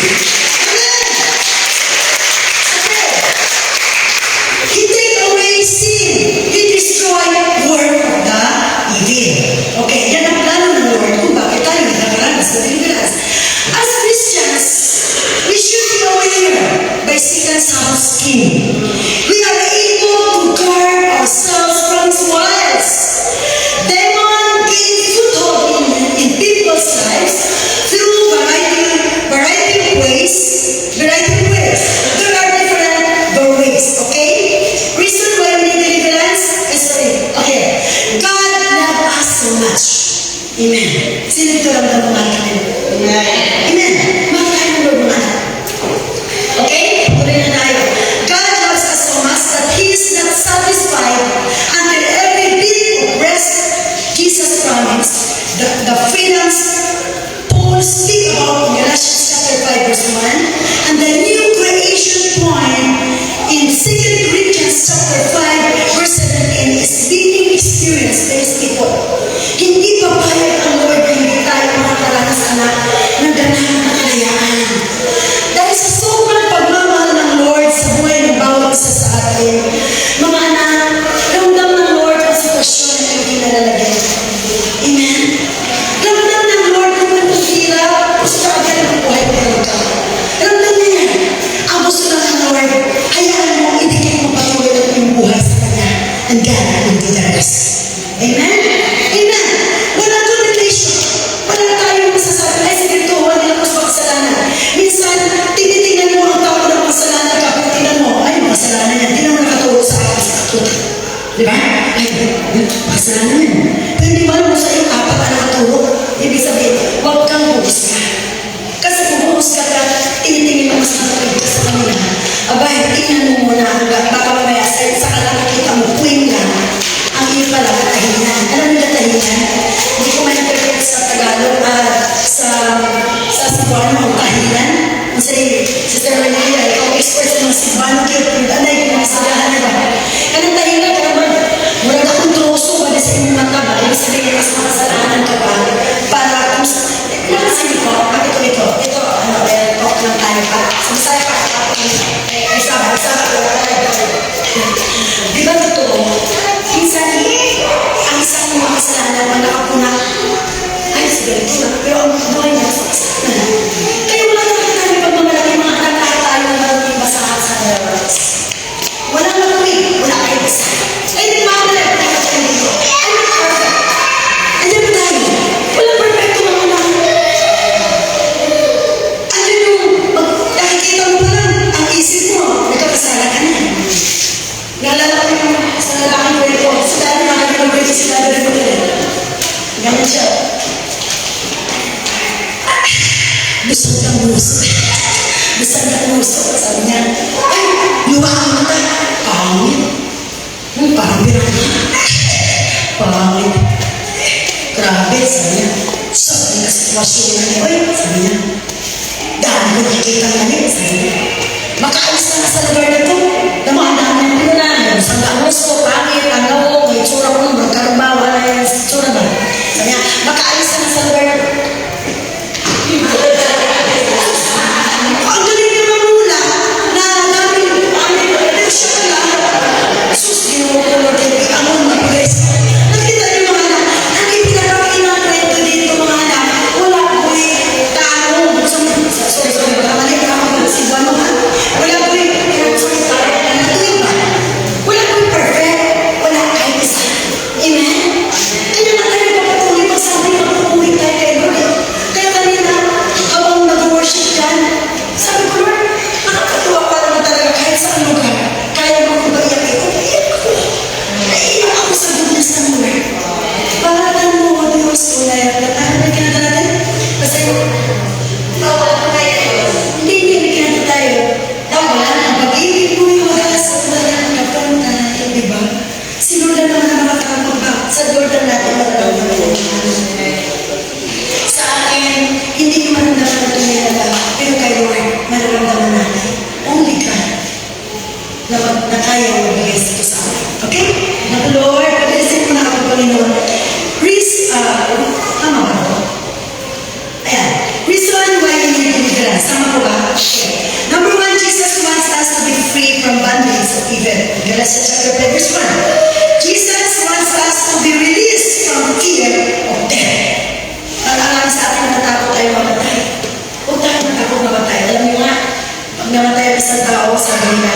He take away sin. He destroy work of the evil. Okay, yan ang plano ng Lord kung bakit tayo nagkakaranas sa deliverance. As Christians, we should be aware by Satan's house scheme. We are able to guard ourselves from his wiles. Demon gain foothold in people's lives speak of Galatians chapter 5 verse 1, and the new creation point in 2 Corinthians chapter 5 verse 17 is being experienced by His people. Hindi papayag ang Lord na hindi tayo makakaranas ng ganang kalayaan. Dahil sa sobrang pagmamahal ng Lord sa buhay ng bawat isa sa atin, mga anak, ramdam ng Lord ang sitwasyon na hindi nalalagay. Amen? Ramdam ng Lord kung anong hirap, gusto ka agad ang buhay ko talaga. Ramdam niya yan. Ang gusto lang ng Lord, hayaan mo, idikit mo patuloy ang iyong buhay sa Kanya. And God will do the rest. Amen? Amen? Walang condemnation. Wala tayong masasabi. Ay, sige ito, huwag nilang mas makasalanan. Minsan, tinitingnan mo ang tao ng kasalanan ka, pero tingnan mo, ay, makasalanan yan. Di naman nakatulog sa akin sa katulog. Di ba? Ay, makasalanan yan. Pero hindi mo alam mo sa iyo, apat na nakatulog. Ibig sabihin, huwag kang huhusga. Kasi kung huhusga ka, tinitingin mo mas nakatulog ka sa kanila. Abay, tingnan mo muna, baka mamaya sa nakakita mo, queen lang. Ang iyo pala, katahinan. Alam niyo katahinan? Hindi ko ma-interpret sa Tagalog sa Cebuano ang tahinan. Kasi Sister Renea, ikaw expert sa mga Cebuano, anay ko mga sagahan na ba? Kanang tahinan ka naman, murag akong troso ba sa inyong mata ba? Ibig sabihin, mas makasalanan ka ba? Para kung nakasin ko, ito, talk lang tayo pa. Masaya pa, isa di ba totoo? Minsan, ang isang mga kasalanan na nakapuna, ay, sige, ito na. Pero ang buhay niya sa kasalanan. Kaya wala naman kami pagmamalaki mga anak lahat tayo na magiging basahan sa nerves. Walang malamig, wala kayo basa. Ay, di ba wala tayo dito? Ay, perfect. Andiyan ba tayo? Walang perfecto mga anak. Andiyan yung, nakikita mo pa lang, ang isip mo, nagkakasala ka na. Naalala ko yung sa lalaking ko ito. Sa dati namin yung British sila na rin. Ganun siya. Busog kang muso. Busog kang muso. Sabi niya, ay, luwa ang mata. Pangit. Parang birama. Pangit. Grabe, sabi niya. Sabi niya, sitwasyon na niya. Ay, sabi niya. Dami ko nakikita namin, sabi niya. Makaalis na sa lugar na ito. Naman yung pinunan. Sa gusto, pangit, ano, may tsura ko, magkarubawa na yung tsura ba? Sabi niya, makaalis na sa lugar na ito. Ang galing niya mamula na namin, pero siya pala, sus, ginukulog yung angon na pres. Nakita niyo mga anak, ang ipinapakain ng kwento dito mga anak, wala ko'y tanong. Sorry, baka mali ka ako si Buano ha. Wala ko'y wala ko'y perfect. Wala kahit isa. Amen? Kaya na tayo papatuloy magsabi magpapuri tayo kay Lord. Kaya kanina, habang nag-worship yan, sabi ko, Lord, nakakatuwa pa naman talaga kahit saan lugar. Kaya mo kung ba iyak ito? Iyak ko. Naiiyak ako sa goodness ng Lord. Paratan mo, O Diyos, ulayat na tayo. May kinata natin? Kasi, hindi kinata tayo. Tama, ang pag-ibig mo yung wagas at walang kapantay. Diba? Si Lord na naman makakapagpag sa Lord na natin magpapagpag. Sa akin, hindi ko maramdaman na tumilala. Pero kay Lord, mararamdaman natin. Only God na kaya magbigay ito sa akin. Okay? Lord, pag-isip ko na ako, Panginoon. Tama ba ito? Ayan. Reason why we need deliverance. Tama ko ba? Okay. Number 1, Jesus wants us to be free from bondage of evil. Galatians chapter 5 verse 1. Jesus wants us to be released from fear of death. Alam sa atin, natakot tayo mamatay. Huwag tayo natakot mamatay. Alam niyo nga, pag namatay ang isang tao, sabi na,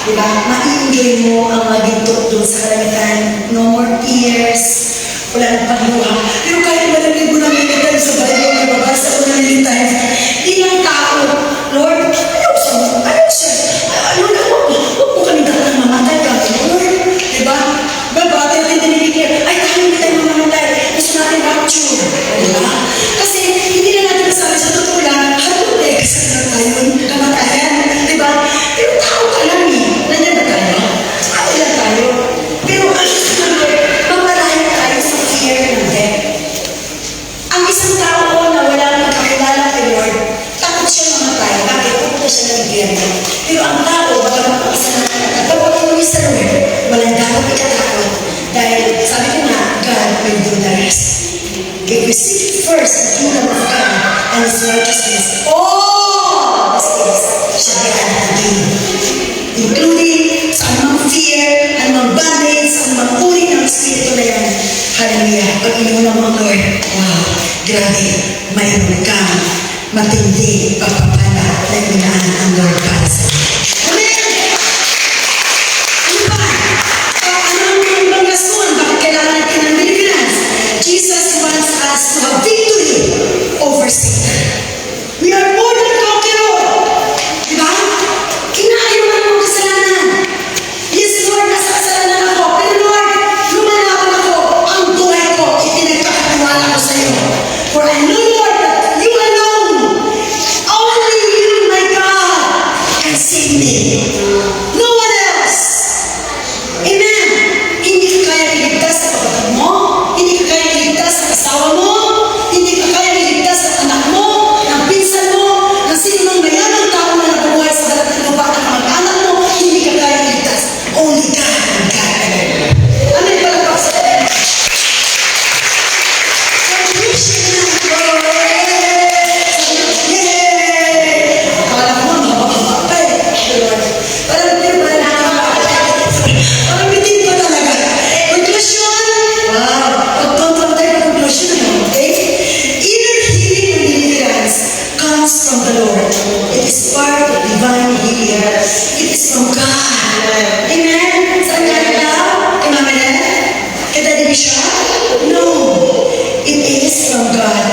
diba, ma-enjoy mo ang magintot doon sa kalamitan. No more tears. Wala nang pagluha. Pero kahit malamig mo na militan sa Bible, nababasa ko na million times, di lang tao, Lord, ayaw siya. Ano na, huwag mo kami dapat mamatay ka, Lord. Diba? Baba, tayo tinitinig, ay, tayo hindi tayo mamatay. Gusto natin rapture. Diba? Kasi, hindi na natin nasabi sa totoo lang, hatod eh, kasi na tayo, kamatayan. Diba? Pero tao ka lang eh. Nandiyan ba tayo? Tao lang tayo. Pero, ang gusto na, mamalayan tayo sa fear ng death. His righteousness, all these things shall be added unto you. Including sa anumang fear, anumang bondage, sa anumang uri ng Espiritu na yan. Hallelujah. Pag inuuna mo ang Lord, wow, grabe, mayroon kang matindi pagpapala na inaan ang Lord para sa iyo. Amen! Ano ba? Anong ibang rason? Bakit kailangan natin ng deliverance? Jesus wants us to have victory over Satan. We are more than conqueror. Diba? Kinain mo ang kasalanan. Yes, Lord, nasa kasalanan ako. Pero Lord, lumalaban ako. Ang buhay ko, itinagkakatiwala ko sa iyo. For I know, Lord, that you alone, only you, my God, can save me. No one else. Amen. Hindi ka kaya iligtas sa kapatid mo. Hindi ka kaya iligtas sa asawa mo. Hindi ka kaya iligtas sa anak mo, ng pinsan mo, ng sino mang mayamang tao na nabubuhay sa dapat ng lupa ng mag-anak mo. Hindi ka kaya iligtas. Only God can kaya. Amen. Palapag sa atin. From the Lord. It is part of divine healing. It is from God. Amen? Saan galing daw? Kay Mama Nen? Kay Daddy Bishop? No. It is from God.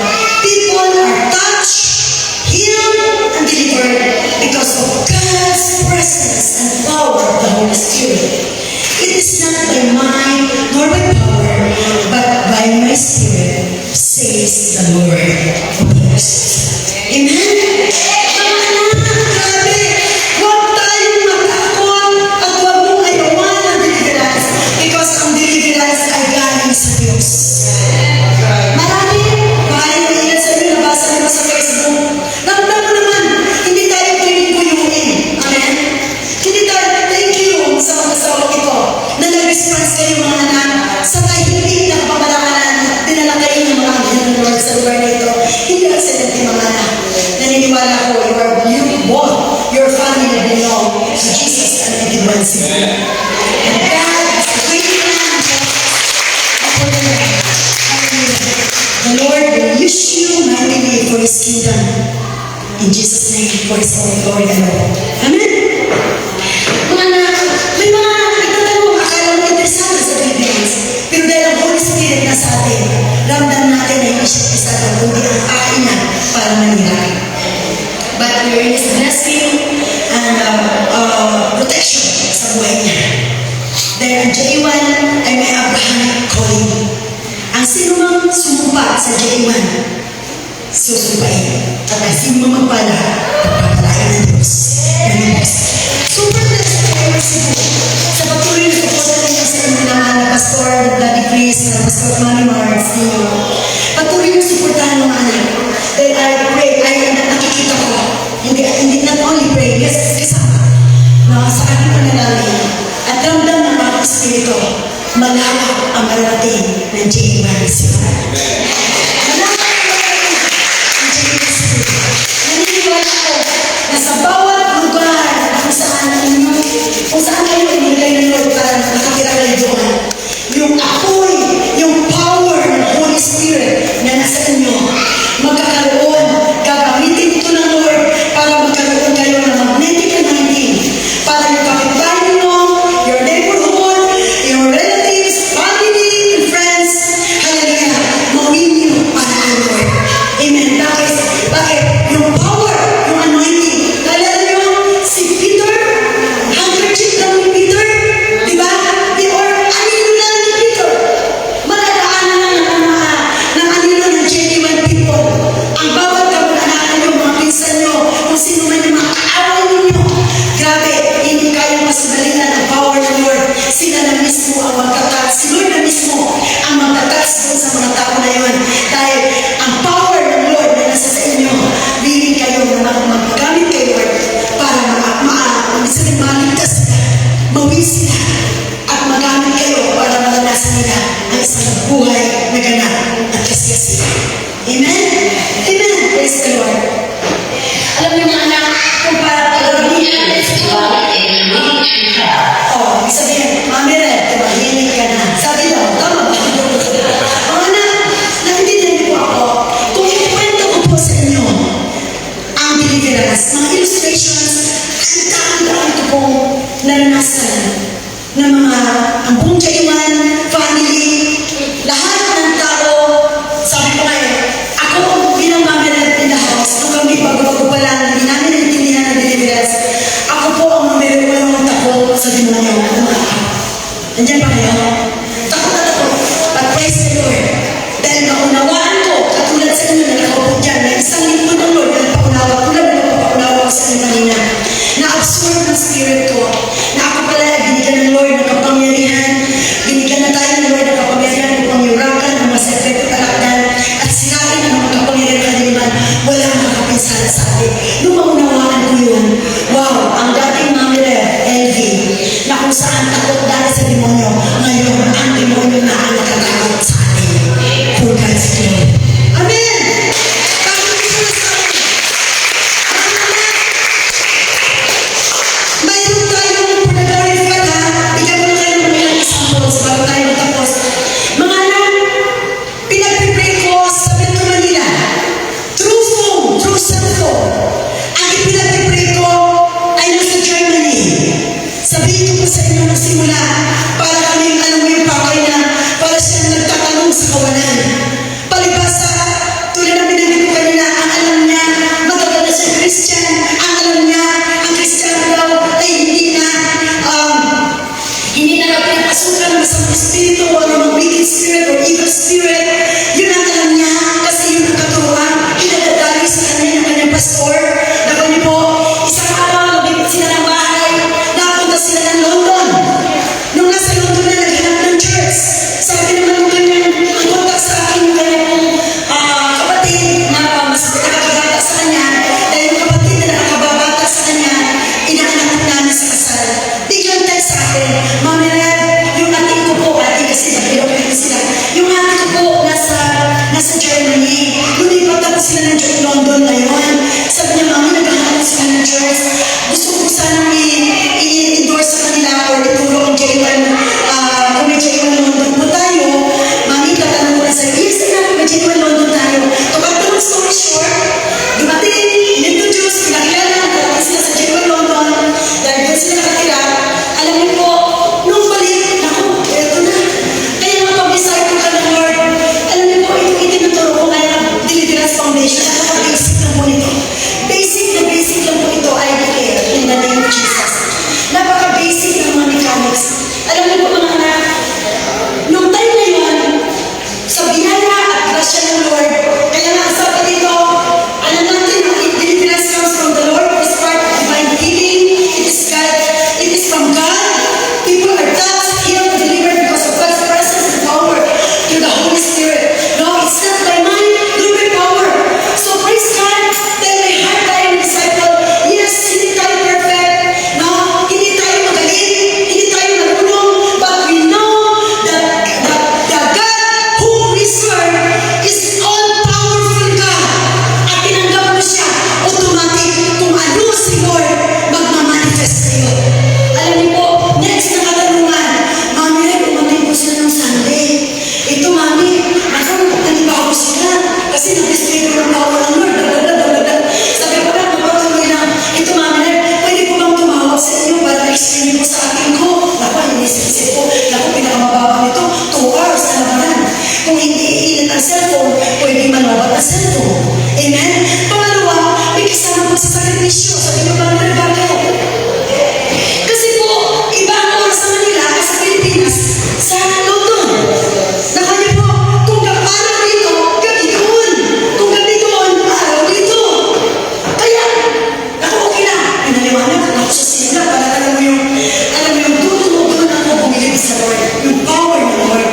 People are touched, healed, and delivered because of God's presence and power of the Holy Spirit. It is not by mind nor by power, but by my Spirit, says the Lord. Amen? Grabe! Huwag tayong matakot at huwag mong ayawan ang deliverance because ang deliverance ay galing sa Diyos. Marami, maaaring may ilan sa inyo nabasa naman sa Facebook. Ramdam mo naman, hindi tayo pinipuyuin. Amen? Hindi tayo, thank you sa mga kasawag ito na nag-response kayo mga anak sa tahimik na pamalaan dinala kayo ng mga angel ng Lord sa lugar na ito. Hindi lang sila mga anak. Naniniwala ko, you both, your family belong to Jesus and everyone's in. And God is a great plan for the Lord. The Lord will use you mightily for His kingdom. In Jesus' name, for His own glory and all. Amen? Mga anak, may mga nagtatanong, akala mo interesado sa deliverance. Pero dahil ang Holy Spirit na sa atin, ramdam natin na hindi siya pisatan, kundi ang akin na para manirahin. But there is blessing and protection sa buhay niya. Dahil ang J1 ay may Abrahamic calling. Ang sino mang sumumpa sa J1, susumpain. At ang sino mang magpala, pagpapalain ng Diyos. Super blessed kayo sa patuloy na suporta ninyo sa inyo naman na Pastor Daddy Chris, na Pastor Manny Mars ninyo. Patuloy na suportahan ng anak. Dahil I pray, nakikita ko, hindi not only pray, yes, kasama, na sa aking panalangin, at ramdam ng mga Espiritu, malawak ang mararating ng J1 City. Malawak ang mararating ng J1 City. Naniniwala ko na sa bawat lugar kung saan kayo inilagay ng Lord para nakatira kayo doon, yung apoy, yung power ng Holy Spirit na nasa inyo, magkakaroon, gagamitin ito ng Lord para magkaroon kayo ng magnetic anointing para yung kapitbahay ninyo, your neighborhood, your relatives, family, and friends, hallelujah, mawin niyo para ang Lord. Amen. Bakit? Yung power, yung anointing. Nalala niyo, si Peter, handkerchief lang ni Peter, di ba? Or anino lang ni Peter. Maladaanan ng anino ng genuine people. Ang bawat kamag-anak nyo, mga pinsan nyo, kung sino man yung mga kaaway ninyo. Grabe, hindi kayang masudalinan ang power ng Lord. Sila na mismo ang magtatas. Si Lord na mismo ang magtatas doon sa mga tao na yun. Dahil ang power ng Lord na nasa sa inyo, willing deliverance, mga illustrations, ang dami ko pong naranasan ng mga ang buong Jaiwan family, lahat ng tao, sabi ko ngayon, ako bilang mama in the house, nung kami bago-bago pa lang, hindi namin naintindihan ng deliverance, ako po ang numero walang takot sa demonyo. Nandiyan pa kayo? Takot na takot. But praise the Lord. Dahil naunawaan ko, katulad sa inyo na nakaupo dyan, na isang lingkod ng Lord na napaunawa, tulad na napaunawa ko sa inyo kanina, na-absorb ng spirit ko, na ako pala binigyan ng Lord ng kapangyarihan, binigyan na tayo ng Lord ng kapangyarihan upang yurakan ang mga sekreto talakdan, at sinabi ng mga kapangyarihan kaniliman, walang makapinsala sa atin. Nung maunawaan ko yun, wow, ang dating Mami Rev, LV, na kung saan takot dahil sa demonyo, ngayon ang demonyo na ang nakatakot sa atin. For God's glory. Amen! Mayroon tayong pag-glorify ha. Bigyan ko na kayo ng ilang examples bago tayo matapos. Mga anak, pinag-pray ko sa Metro Manila. Through phone, through cell phone. Ang ipinag-pray ko ay nasa Germany. Sabihin ko po sa inyo ng simula, para kaming alam mo yung pakay na para siyang nagtatanong sa kawalan. Palibasa, tulad ng binanggit ko kanina, ang alam niya, matagal na siya Christian, ang alam niya, ang Christian daw ay hindi na pinapasukan ng isang espiritu o ng wicked spirit or evil spirit. Yun ang alam niya, kasi yun ang katuruan, pinadadali sa kanya ng kanyang pastor. Nakuha niyo po, isang araw, magbibit sila ng bahay, napunta sila ng London. Nung nasa London na naghanap ng church, sabi naman ng kanyang ang kontak sa akin yung kanyang kapatid na mas nakakabata sa kanya, dahil yung kapatid na nakakabata sa kanya, inaanak namin sa kasal. Biglang tayo sa akin, Mami Rev, yung ating ko po, ating kasi nag-i-open sila, yung ating ko po nasa Germany, lumipat ako sila ng London ngayon. Sabi niya, Mami, naghahanap sila ng church. Gusto ko sanang i-endorse sa kanila or ituro ang J1, kung may J1 London po tayo. Mami, tatanong ko na sa'yo, yes, may J1 London tayo. To cut the long story short, dumating, in-introduce, pinakilala, natin sila sa J1 London, dahil doon sila nakatira. Alam niyo po, nung balik, naku, eto na. Kaya nga pag-decide ko ka ng Lord, alam niyo po, itong itinuturo ko kaya Deliverance Foundation, napaka-basic lang po nito. Basic lang po ito, I declare, in the name of Jesus. Napaka-basic ng mga mechanics. Alam niyo po mga anak, nung time na yun, sa biyaya at grasya ng Lord, kaya nga sabi dito, alam natin, deliverance comes from the Lord, it is part of divine healing, it is from God. People are touched, healed, delivered because of God's presence and power through the Holy Spirit. No, it's not by mind, nor by power. So praise God, dahil may heart tayo disciple. Yes, hindi tayo perfect. No, hindi tayo magaling, hindi tayo marunong, but we know that the God whom we serve is all-powerful God. At tinanggap mo siya, automatic, kung ano si Lord, magmamanifest sa'yo. Alam niyo po, next na katanungan, Mami, umating po sila ng Sunday. Ito, Mami, nanibago sila. Kasi nag-display ko ng power ng Lord. Sabi ko lang, napatuloy lang. Ito, Mami, pwede po bang tumawag sa inyo para ma-explain po sa akin ko? Naku, inisip ko. Naku, pinakamababa nito. 2 hours na naman. Kung hindi iinit ang cellphone, pwede manobat ang cellphone. Amen? Pangalawa, may kasama po sa sakripisyo. Sabi ko, Mami, bakit? Kasi po, iba ang oras sa Manila at sa Pilipinas sa London. Nakanya po, kung araw dito, gabi doon. Kung gabi doon, araw dito. Kaya, ako okay lang. Pinaliwanag ako sa sila para alam mo yung tutulungan ako bumilib sa Lord. Yung power ng Lord.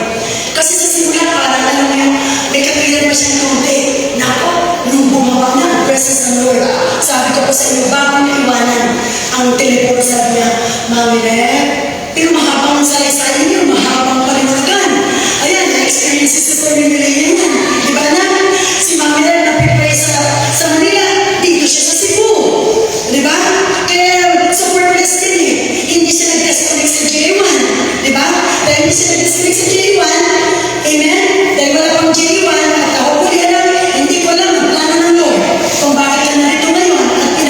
Kasi sa simula, parang alam mo yung may kapilan pa siyang konti. Nako, nung bumaba na ang presence ng Lord. Sabi ko po sa inyo, bago niya iwanan ang teleport, sabi niya, Mami Rev, pero mahabang ang salaysay niyo, mahabang paliwagan. Ayan, na-experience si Tony Millennium. Diba na? Si Mami Rev na-prepare sa Manila, dito siya sa Cebu. Diba? Kaya super blessed din eh. Hindi siya nag-disconnect sa J1. Diba? Dahil hindi siya nag-disconnect sa J1, amen? Dahil wala pang J1, at ako po yan, hindi ko alam ang plano ng Lord kung bakit ka narito ngayon at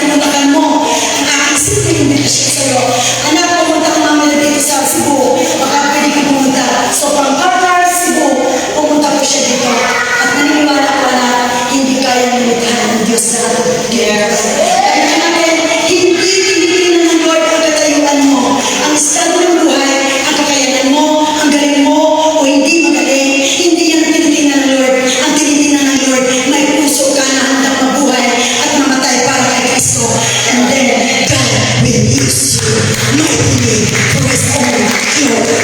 Kaya natin, hindi tinitingnan ng Lord ang katayuan mo, ang estado ng buhay, ang kakayanan mo, ang galing mo, o hindi magaling. Hindi yan ang tinitingnan ng Lord. Ang tinitingnan ng Lord, may puso ka na handang mabuhay at mamatay para kay Kristo. And then, God will use you mightily for His own glory.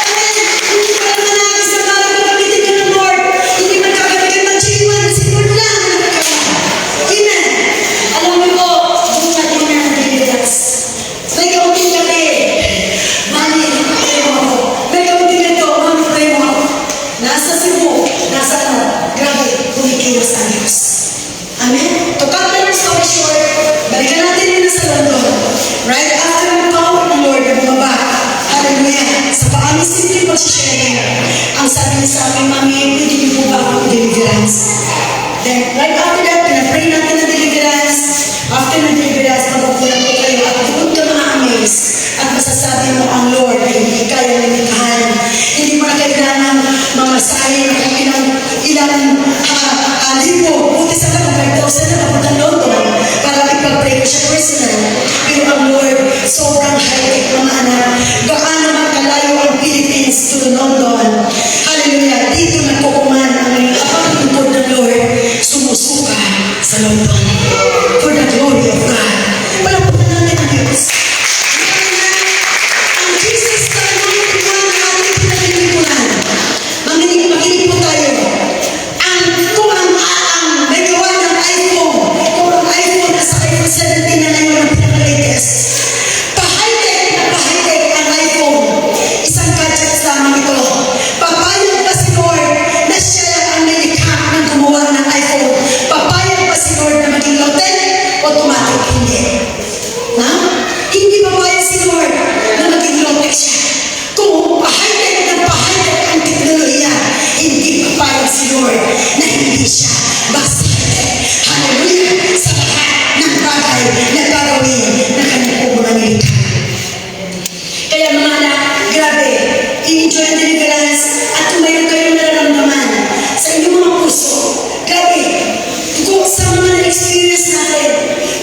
Amen. Hindi ka naman nagis na parang gagamitin ka ng Lord. Hindi man kagamitin ng J1, si Lord lang ang nagkakawa. Amen. Alam mo po, doon natin na ang deliverance. May kaunting gabi. Mami, pray mo ako. May kaunting ganito, mami, pray mo ako. Nasa Cebu, nasa ano, grabe, kumikilos ang Diyos. Amen? To cut the story short, balikan natin yun sa London. Right after the power ng Lord na bumaba, hallelujah, sa paaming simple pag-share, ang sabi niya sa akin, Mami, pwede niyo po ba akong deliverance? Then, right after that, pinapray natin na deliverance. After ng deliverance, magugulat po kayo at doon ka ma-amaze at masasabi mo ang Lord ay hindi kaya limitahan. Hindi mo na kailangan mamasahin kung ilang libo, buti sa mga 5,000 na papuntang London para ipag-pray ko siya personal. Pero ang Lord, sobrang high-tech mga anak. Gaano man kalayo ang Philippines to London. Hallelujah. Dito nagkukuman ang kapag-tungkod ng Lord sumusuka sa London. For the glory of God. Palapunan natin ang Diyos. Ang Jesus na nangyayon ang ating pinagpipikulan. Makinig po tayo. May gawa ng iPhone. Kung ang iPhone nasa iPhone 17 na ngayon ang pinaka-latest. Pa-high-tech ang iPhone. Isang gadget lamang ito. Papayag ba si Lord na siya ang nilikha ng gumawa ng iPhone? Papayag ba si Lord na maging low-tech? Automatic, hindi. Ha? Hindi papayag si Lord na maging low-tech siya. Kung pa-high-tech ang teknolohiya, hindi papayag si Lord na hindi siya basta. Hallelujah! Sa lahat ng bagay na gagawin na kanyang pumunang nilikha. Kaya mga anak, grabe, i-enjoy ang deliverance at kung mayroon kayong nararamdaman sa inyong mga puso, grabe, kung sa mga na-experience natin,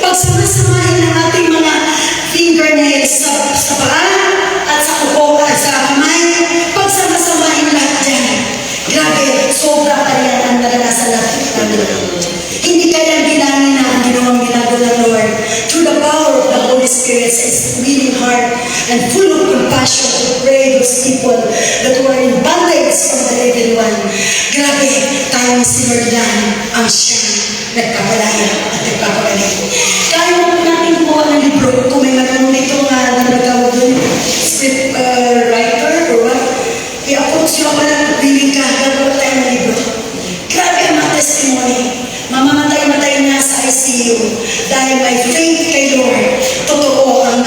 pagsama-samahin ng ating mga fingernails sa paa at sa kuko at sa kamay, pagsama-samahin lahat dyan. Grabe, sobra kaya ang naranasan natin namin. Hindi kaya bilangin na ang ginawang ginagawa ng Lord. Through the power of the Holy Spirit, His willing heart and full of compassion to pray those people that were in bondage from the evil one. Grabe, tayo si Lord lang ang siyang nagpapalaya at nagpapagaling. Kaya mo natin kumuha ng libro kung may magano'n ito nga nagtawag doon, script writer or what. I-approach nyo ako ng willing ka, gagawa tayo ng libro. Grabe ang mga testimony. Mamamatay-matay na sa ICU dahil may faith kay Lord. Totoo ang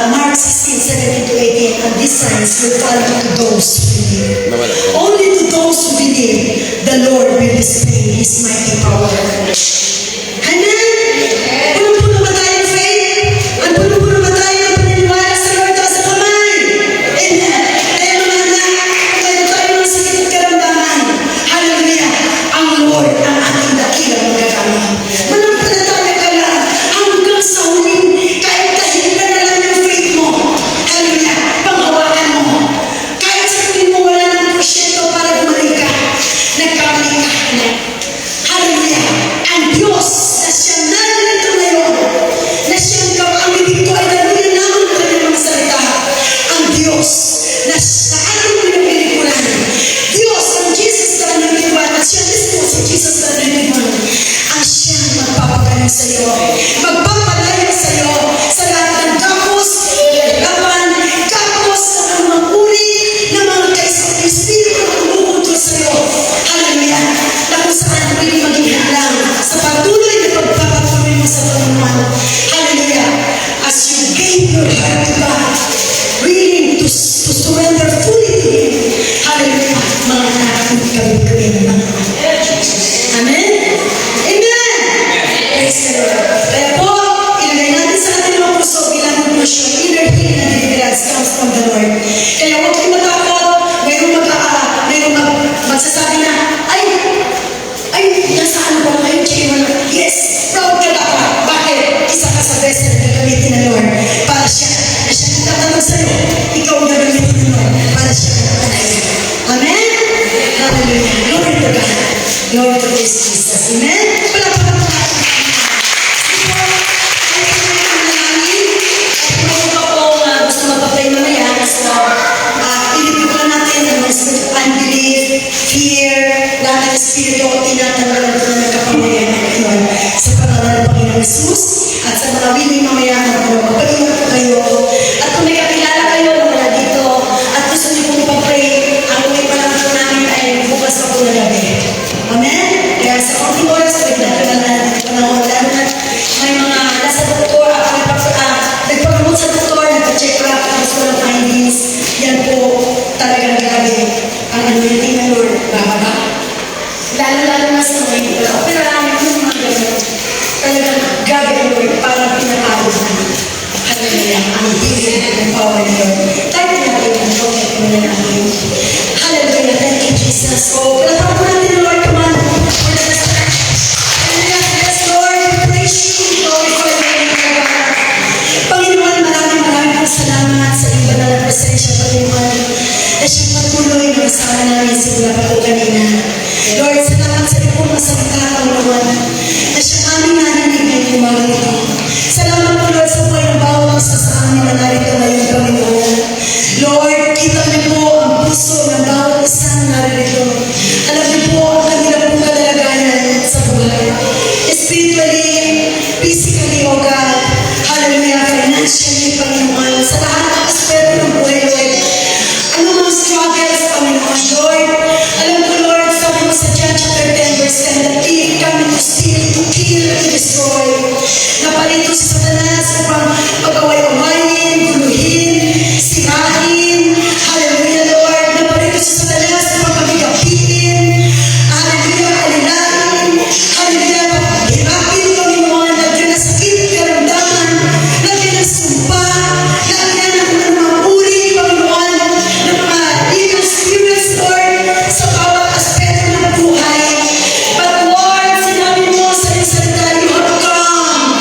Mark 16:17-18, and these signs will follow to those who believe. Only to those who believe, the Lord will display His mighty power. Amen? Puno-puno ba tayo ng faith? At puno-puno ba tayo ng paniniwala sa Lord sa kamay? Amen? Kaya mga anak, kaya tayo ng sakit at karamdaman. Hallelujah! Ang Lord ang ating dakilang magagama. Manampalataya ka lang hanggang sa huling kahit kahilan na lang yung faith mo. Hallelujah! Panghawakan mo. Kahit sa huling mo wala ng porsyento para gumaling ka. Nagkamali ka. Hallelujah! Ang Diyos na siyang nandito ngayon, na siyang ang bibig ko ay daluyan naman ng kanyang mga salita. Ang Diyos na ating pinagpilikulan. Diyos, ang Jesus na pinagpilikulan, at siya mismo si Jesus na pinagpilikulan, ang siyang magpapagaling sa iyo. Magpapalayo sa iyo sa lahat ng kapos, laban, kapos sa mga uri ng mga kaisang espiritu na bumutol sa iyo. Hallelujah! Na kung saan pwede maging hadlang sa patuloy na pagpapatuloy mo sa Panginoon. Hallelujah! As you gave your heart to God, willing to surrender fully to Him. Hallelujah! Mga anak, hindi kami gawin ng Panginoon. Amen? Amen! Praise the Lord. Kaya po, ilagay natin sa ating mga puso bilang conclusion, inner healing and deliverance comes from the Lord. Kaya huwag kayo matakot, mayroong magsasabi na, ay, nasaan ba kayo, J1? Yes, proud ka dapat. Grabe Lord, parang pinatawag na. Hallelujah, ang healing and power ni Lord. Tayo natin ang prophet muna natin. Hallelujah, thank you Jesus. So, pinatawag po natin Lord, come on. Hallelujah, yes Lord, we praise you, glorify your name, God. Panginoon, maraming po salamat sa iyong banal na presensya, Panginoon. Na siyang patuloy na kasama namin simula pa po kanina. Lord, salamat sa iyong pong masalita, Panginoon. Na siyang aming narinig ng umaga ito. Salamat po, Lord, sa buhay ng bawat isa sa amin na narito ngayon, Panginoon. Lord, kita niyo po ang puso ng bawat isang narito. Alam niyo po ang kanilang pong kalagayan sa buhay. Spiritually, physically, O God. Hallelujah, financially, Panginoon. Sa lahat ng aspeto ng buhay, Lord. Ano mga struggles, Panginoon, Lord. Alam ko, Lord, sabi mo sa John chapter 10, verse 10, that thief coming to steal, to kill, to destroy. Napalito si Satanas upang pag-away-awayin, guluhin, sirahin. Hallelujah, Lord. Napalito si Satanas upang pabigapitin. Hallelujah, alilain. Hallelujah, hirapin, Panginoon. Lagyan na sakit, karamdaman. Lagyan na sumpa. Lagyan na kung anumang uri, Panginoon, ng mga evil spirits, Lord, sa bawat aspeto ng buhay. But Lord, sinabi mo sa iyong salita, you have come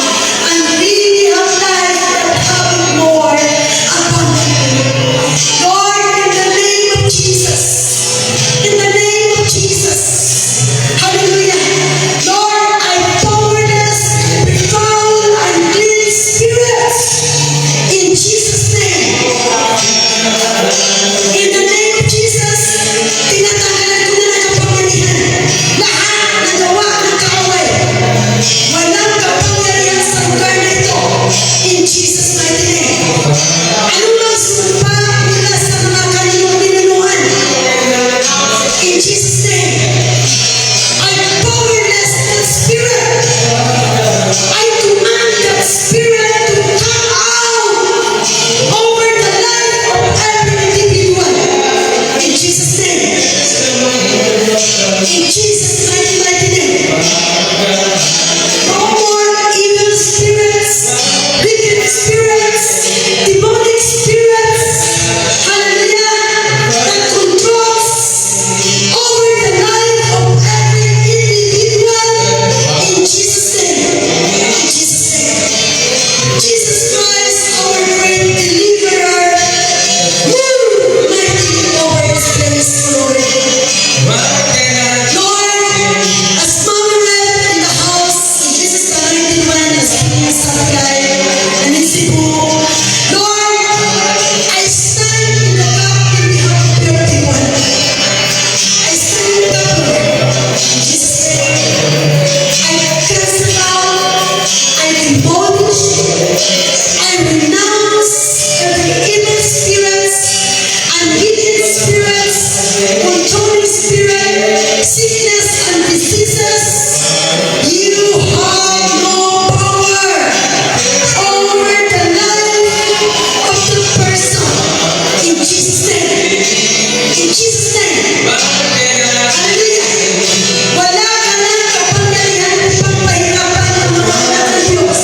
and really have life and have it more abundantly. Lord, in the name of Jesus, in the name of Jesus, hallelujah. Lord, I powerless every foul and clean spirits in Jesus' name. In the name of Jesus, tinatanggalan ko na ng kapangyarihan. Lahat ng gawa ng kaaway. Walang kapangyarihan sa lugar na ito. In Jesus' mighty name. Ano mang sumpa mula sa mga kanilang ninunuan. In Jesus' name. I powerless that spirit. I command that spirit to come out over the life of every individual. In Jesus' name. In Jesus' mighty name. No more evil spirits, wicked spirits, demonic spirits. Hallelujah. That controls over the life of every individual. In Jesus' name. In Jesus' name. Jesus Christ, our great deliverer. Move mighty over this place, Lord. Lord, as Mama read in the house, in Jesus the mighty one, as King Sablay, and in Cebu, Lord, I stand in the gap in behalf of your people. I stand in the gap, Lord. In Jesus' name, I cancel out, I demolish, I renounce every evil spirits, unheeded spirits, controlling spirit, sickness and diseases. You have no power over the life of the person. In Jesus' name. In Jesus' name. Hallelujah. Wala ka ng kapangyarihan upang pahirapan ang mga anak ng Diyos.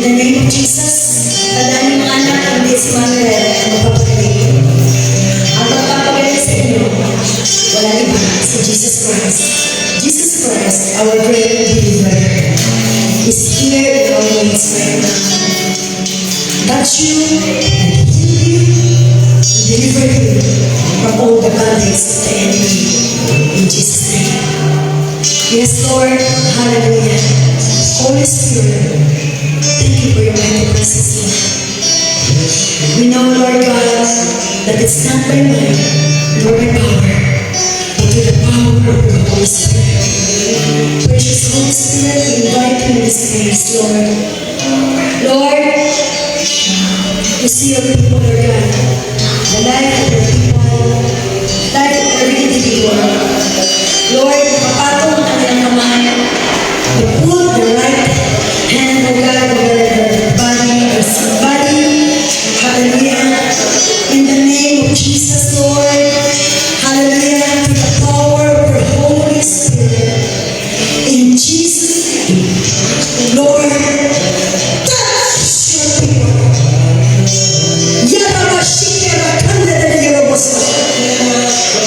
the name of Jesus, tandaan yung mga anak ng Miss Manuel ang magpapagaling. Ang magpapagaling sa inyo, wala iba si Jesus Christ. Jesus Christ, our great deliverer, is here in our midst right now. Touch you and heal you and deliver you from all the bondage of the enemy. In Jesus' name. Yes, Lord. Hallelujah. Holy Spirit, thank you for your mighty presence, Lord. We know, Lord God, that it's not by might nor by power, but with the power of the Holy Spirit. Precious Holy Spirit, we invite you in this place, Lord. Lord, you see your people, Lord God, the life of your people, life of every individual. Lord, mapatong ang kanilang kamay, to put the right hand, Lord God, over their body, or somebody. Hallelujah. In the name of Jesus, Lord. Hallelujah. To the power of your Holy Spirit. In Jesus' name. Lord, touch your people.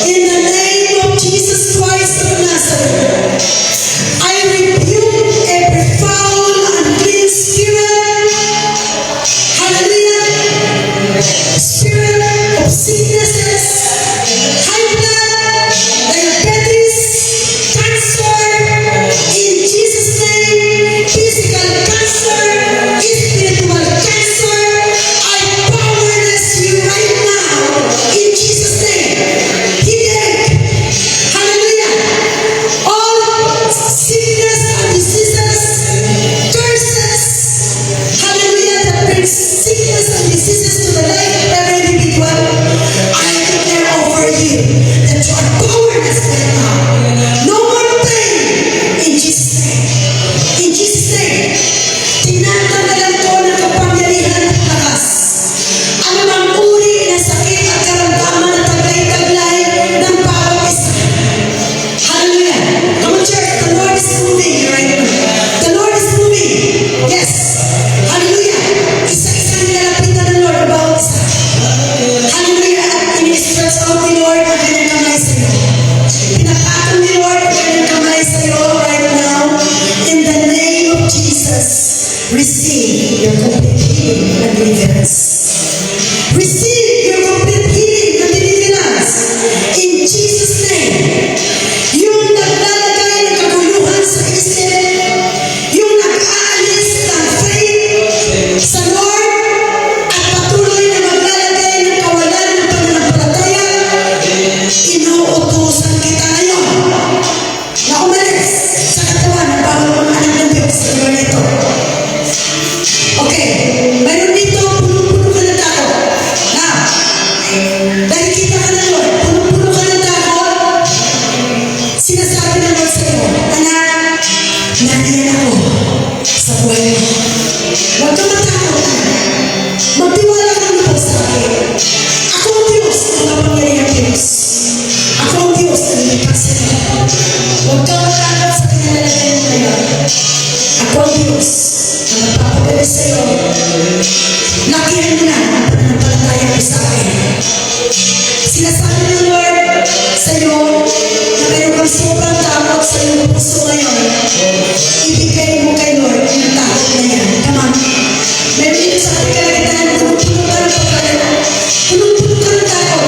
In the name of Jesus Christ of Nazareth, I rebuke every foul, unclean spirit. Hallelujah. Spirit of sicknesses, high blood, diabetes, cancer. In Jesus' name, physical cancer, spiritual cancer, I powerless you right now. In Jesus' name, headache. Hallelujah. All sickness and diseases, curses. Hallelujah. That brings sickness and diseases to the life of every individual. I declare over you that you are powerless right now. No more pain. In Jesus' name. In Jesus' name. Tinatanggalan ko ng kapangyarihan at lakas. Ano mang uri ng sakit at karamdaman na taglay-taglay ng bawat isa. Hallelujah. Come on, church. The Lord is moving right now. The Lord is moving. Yes. Hallelujah. Isa-isa nilalapitan ng Lord about isa. Hallelujah. At ini-stretch out ni Lord ang kanyang kamay sa iyo. Pinapatong ni Lord ang kanyang kamay sa iyo right now. In the name of Jesus, receive your complete healing and deliverance. Receive your complete healing and deliverance. In Jesus' name. Yung naglalagay ng kaguluhan sa isip, yung nag-aalis ng faith sa Lord, at patuloy na maglalagay ng kawalan ng pananampalataya, inuutusan kita ngayon na umalis sa katawan ng bawat mga anak ng Diyos sa lugar nito. Okay, mayroon dito, puno-puno ka ng takot. Now, dahil kita ka na Lord, puno-puno ka ng takot, sinasabi ng Lord sa iyo, anak, nandiyan ako sa buhay mo. Huwag kang matakot, anak. Magtiwala ka naman sa akin. Ako ang Diyos, ang kapangyarihan Diyos. Ako ang Diyos na nilikha sa iyo. Huwag kang matakot sa kinalalagay mo ngayon. Ako ang Diyos na magpapagaling sa iyo. Lakihan mo na ang pananampalataya mo sa akin. Sinasabi ng Lord sa iyo na mayroon kang sobrang takot sa iyong puso ngayon. Ibigay mo kay Lord yung takot na yan. Come on. Meron dito sa ating kalagatan, puno-puno ka ng pagkalan. Puno-puno ka ng takot.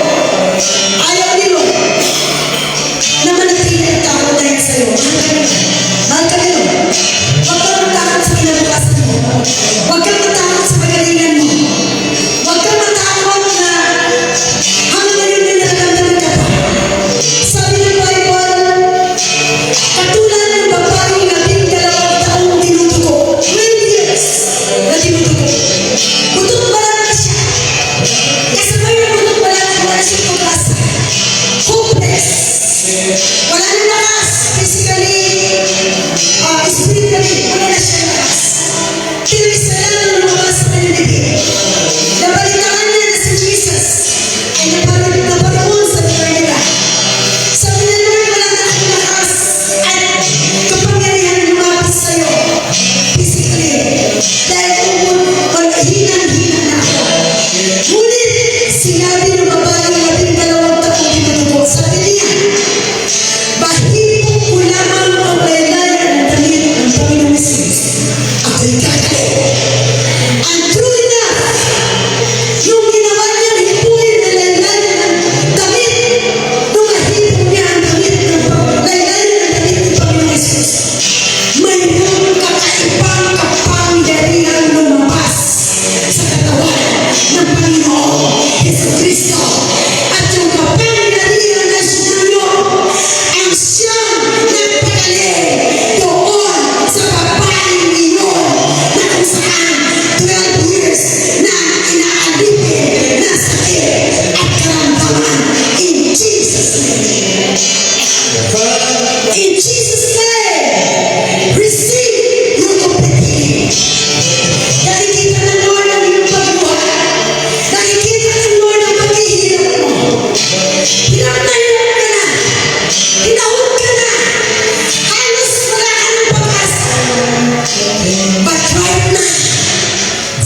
Ayaw ni Lord na manatili ang takot na yan sa iyo. Mahal ka ni Lord. Huwag kang matakot sa kinabukasan mo. Huwag kang matakot sa magalingan mo. Huwag kang matakot na hanggang ngayon na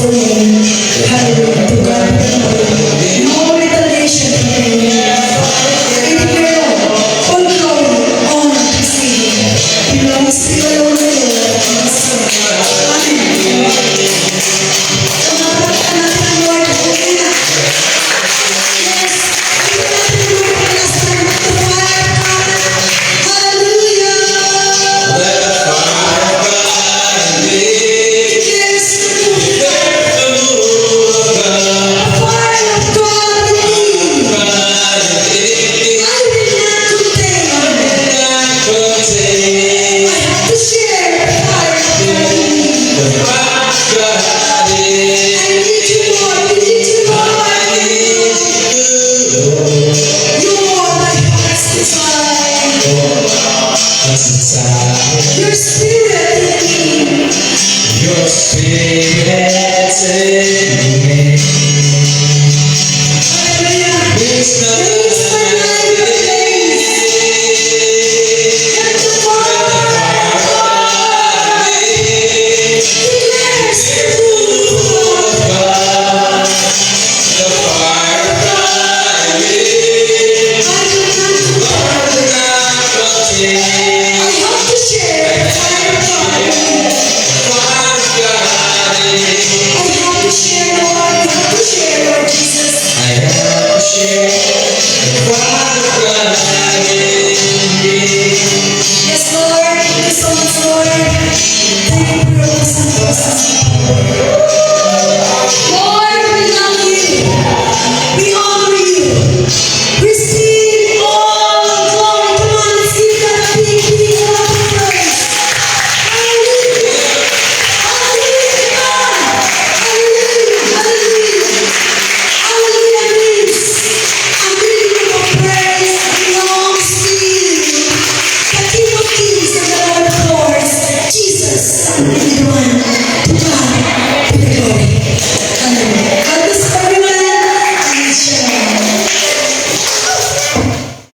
wonderful name. Hallelujah. To God be the glory. No retaliation from the enemy. And here, all glory, honor, praise belongs to you alone, my Lord. Amen. Tumapak natin ang Lord. Hallelujah. Yes. Ito natin ang Lord. Palas na magtuwag. Hallelujah. Yes. Fire of God in me. I will not contain. I have to share the fire of God in me. I need you, Lord. We need you, Lord. You are my heart's desire. Your spirit in me. Your spirit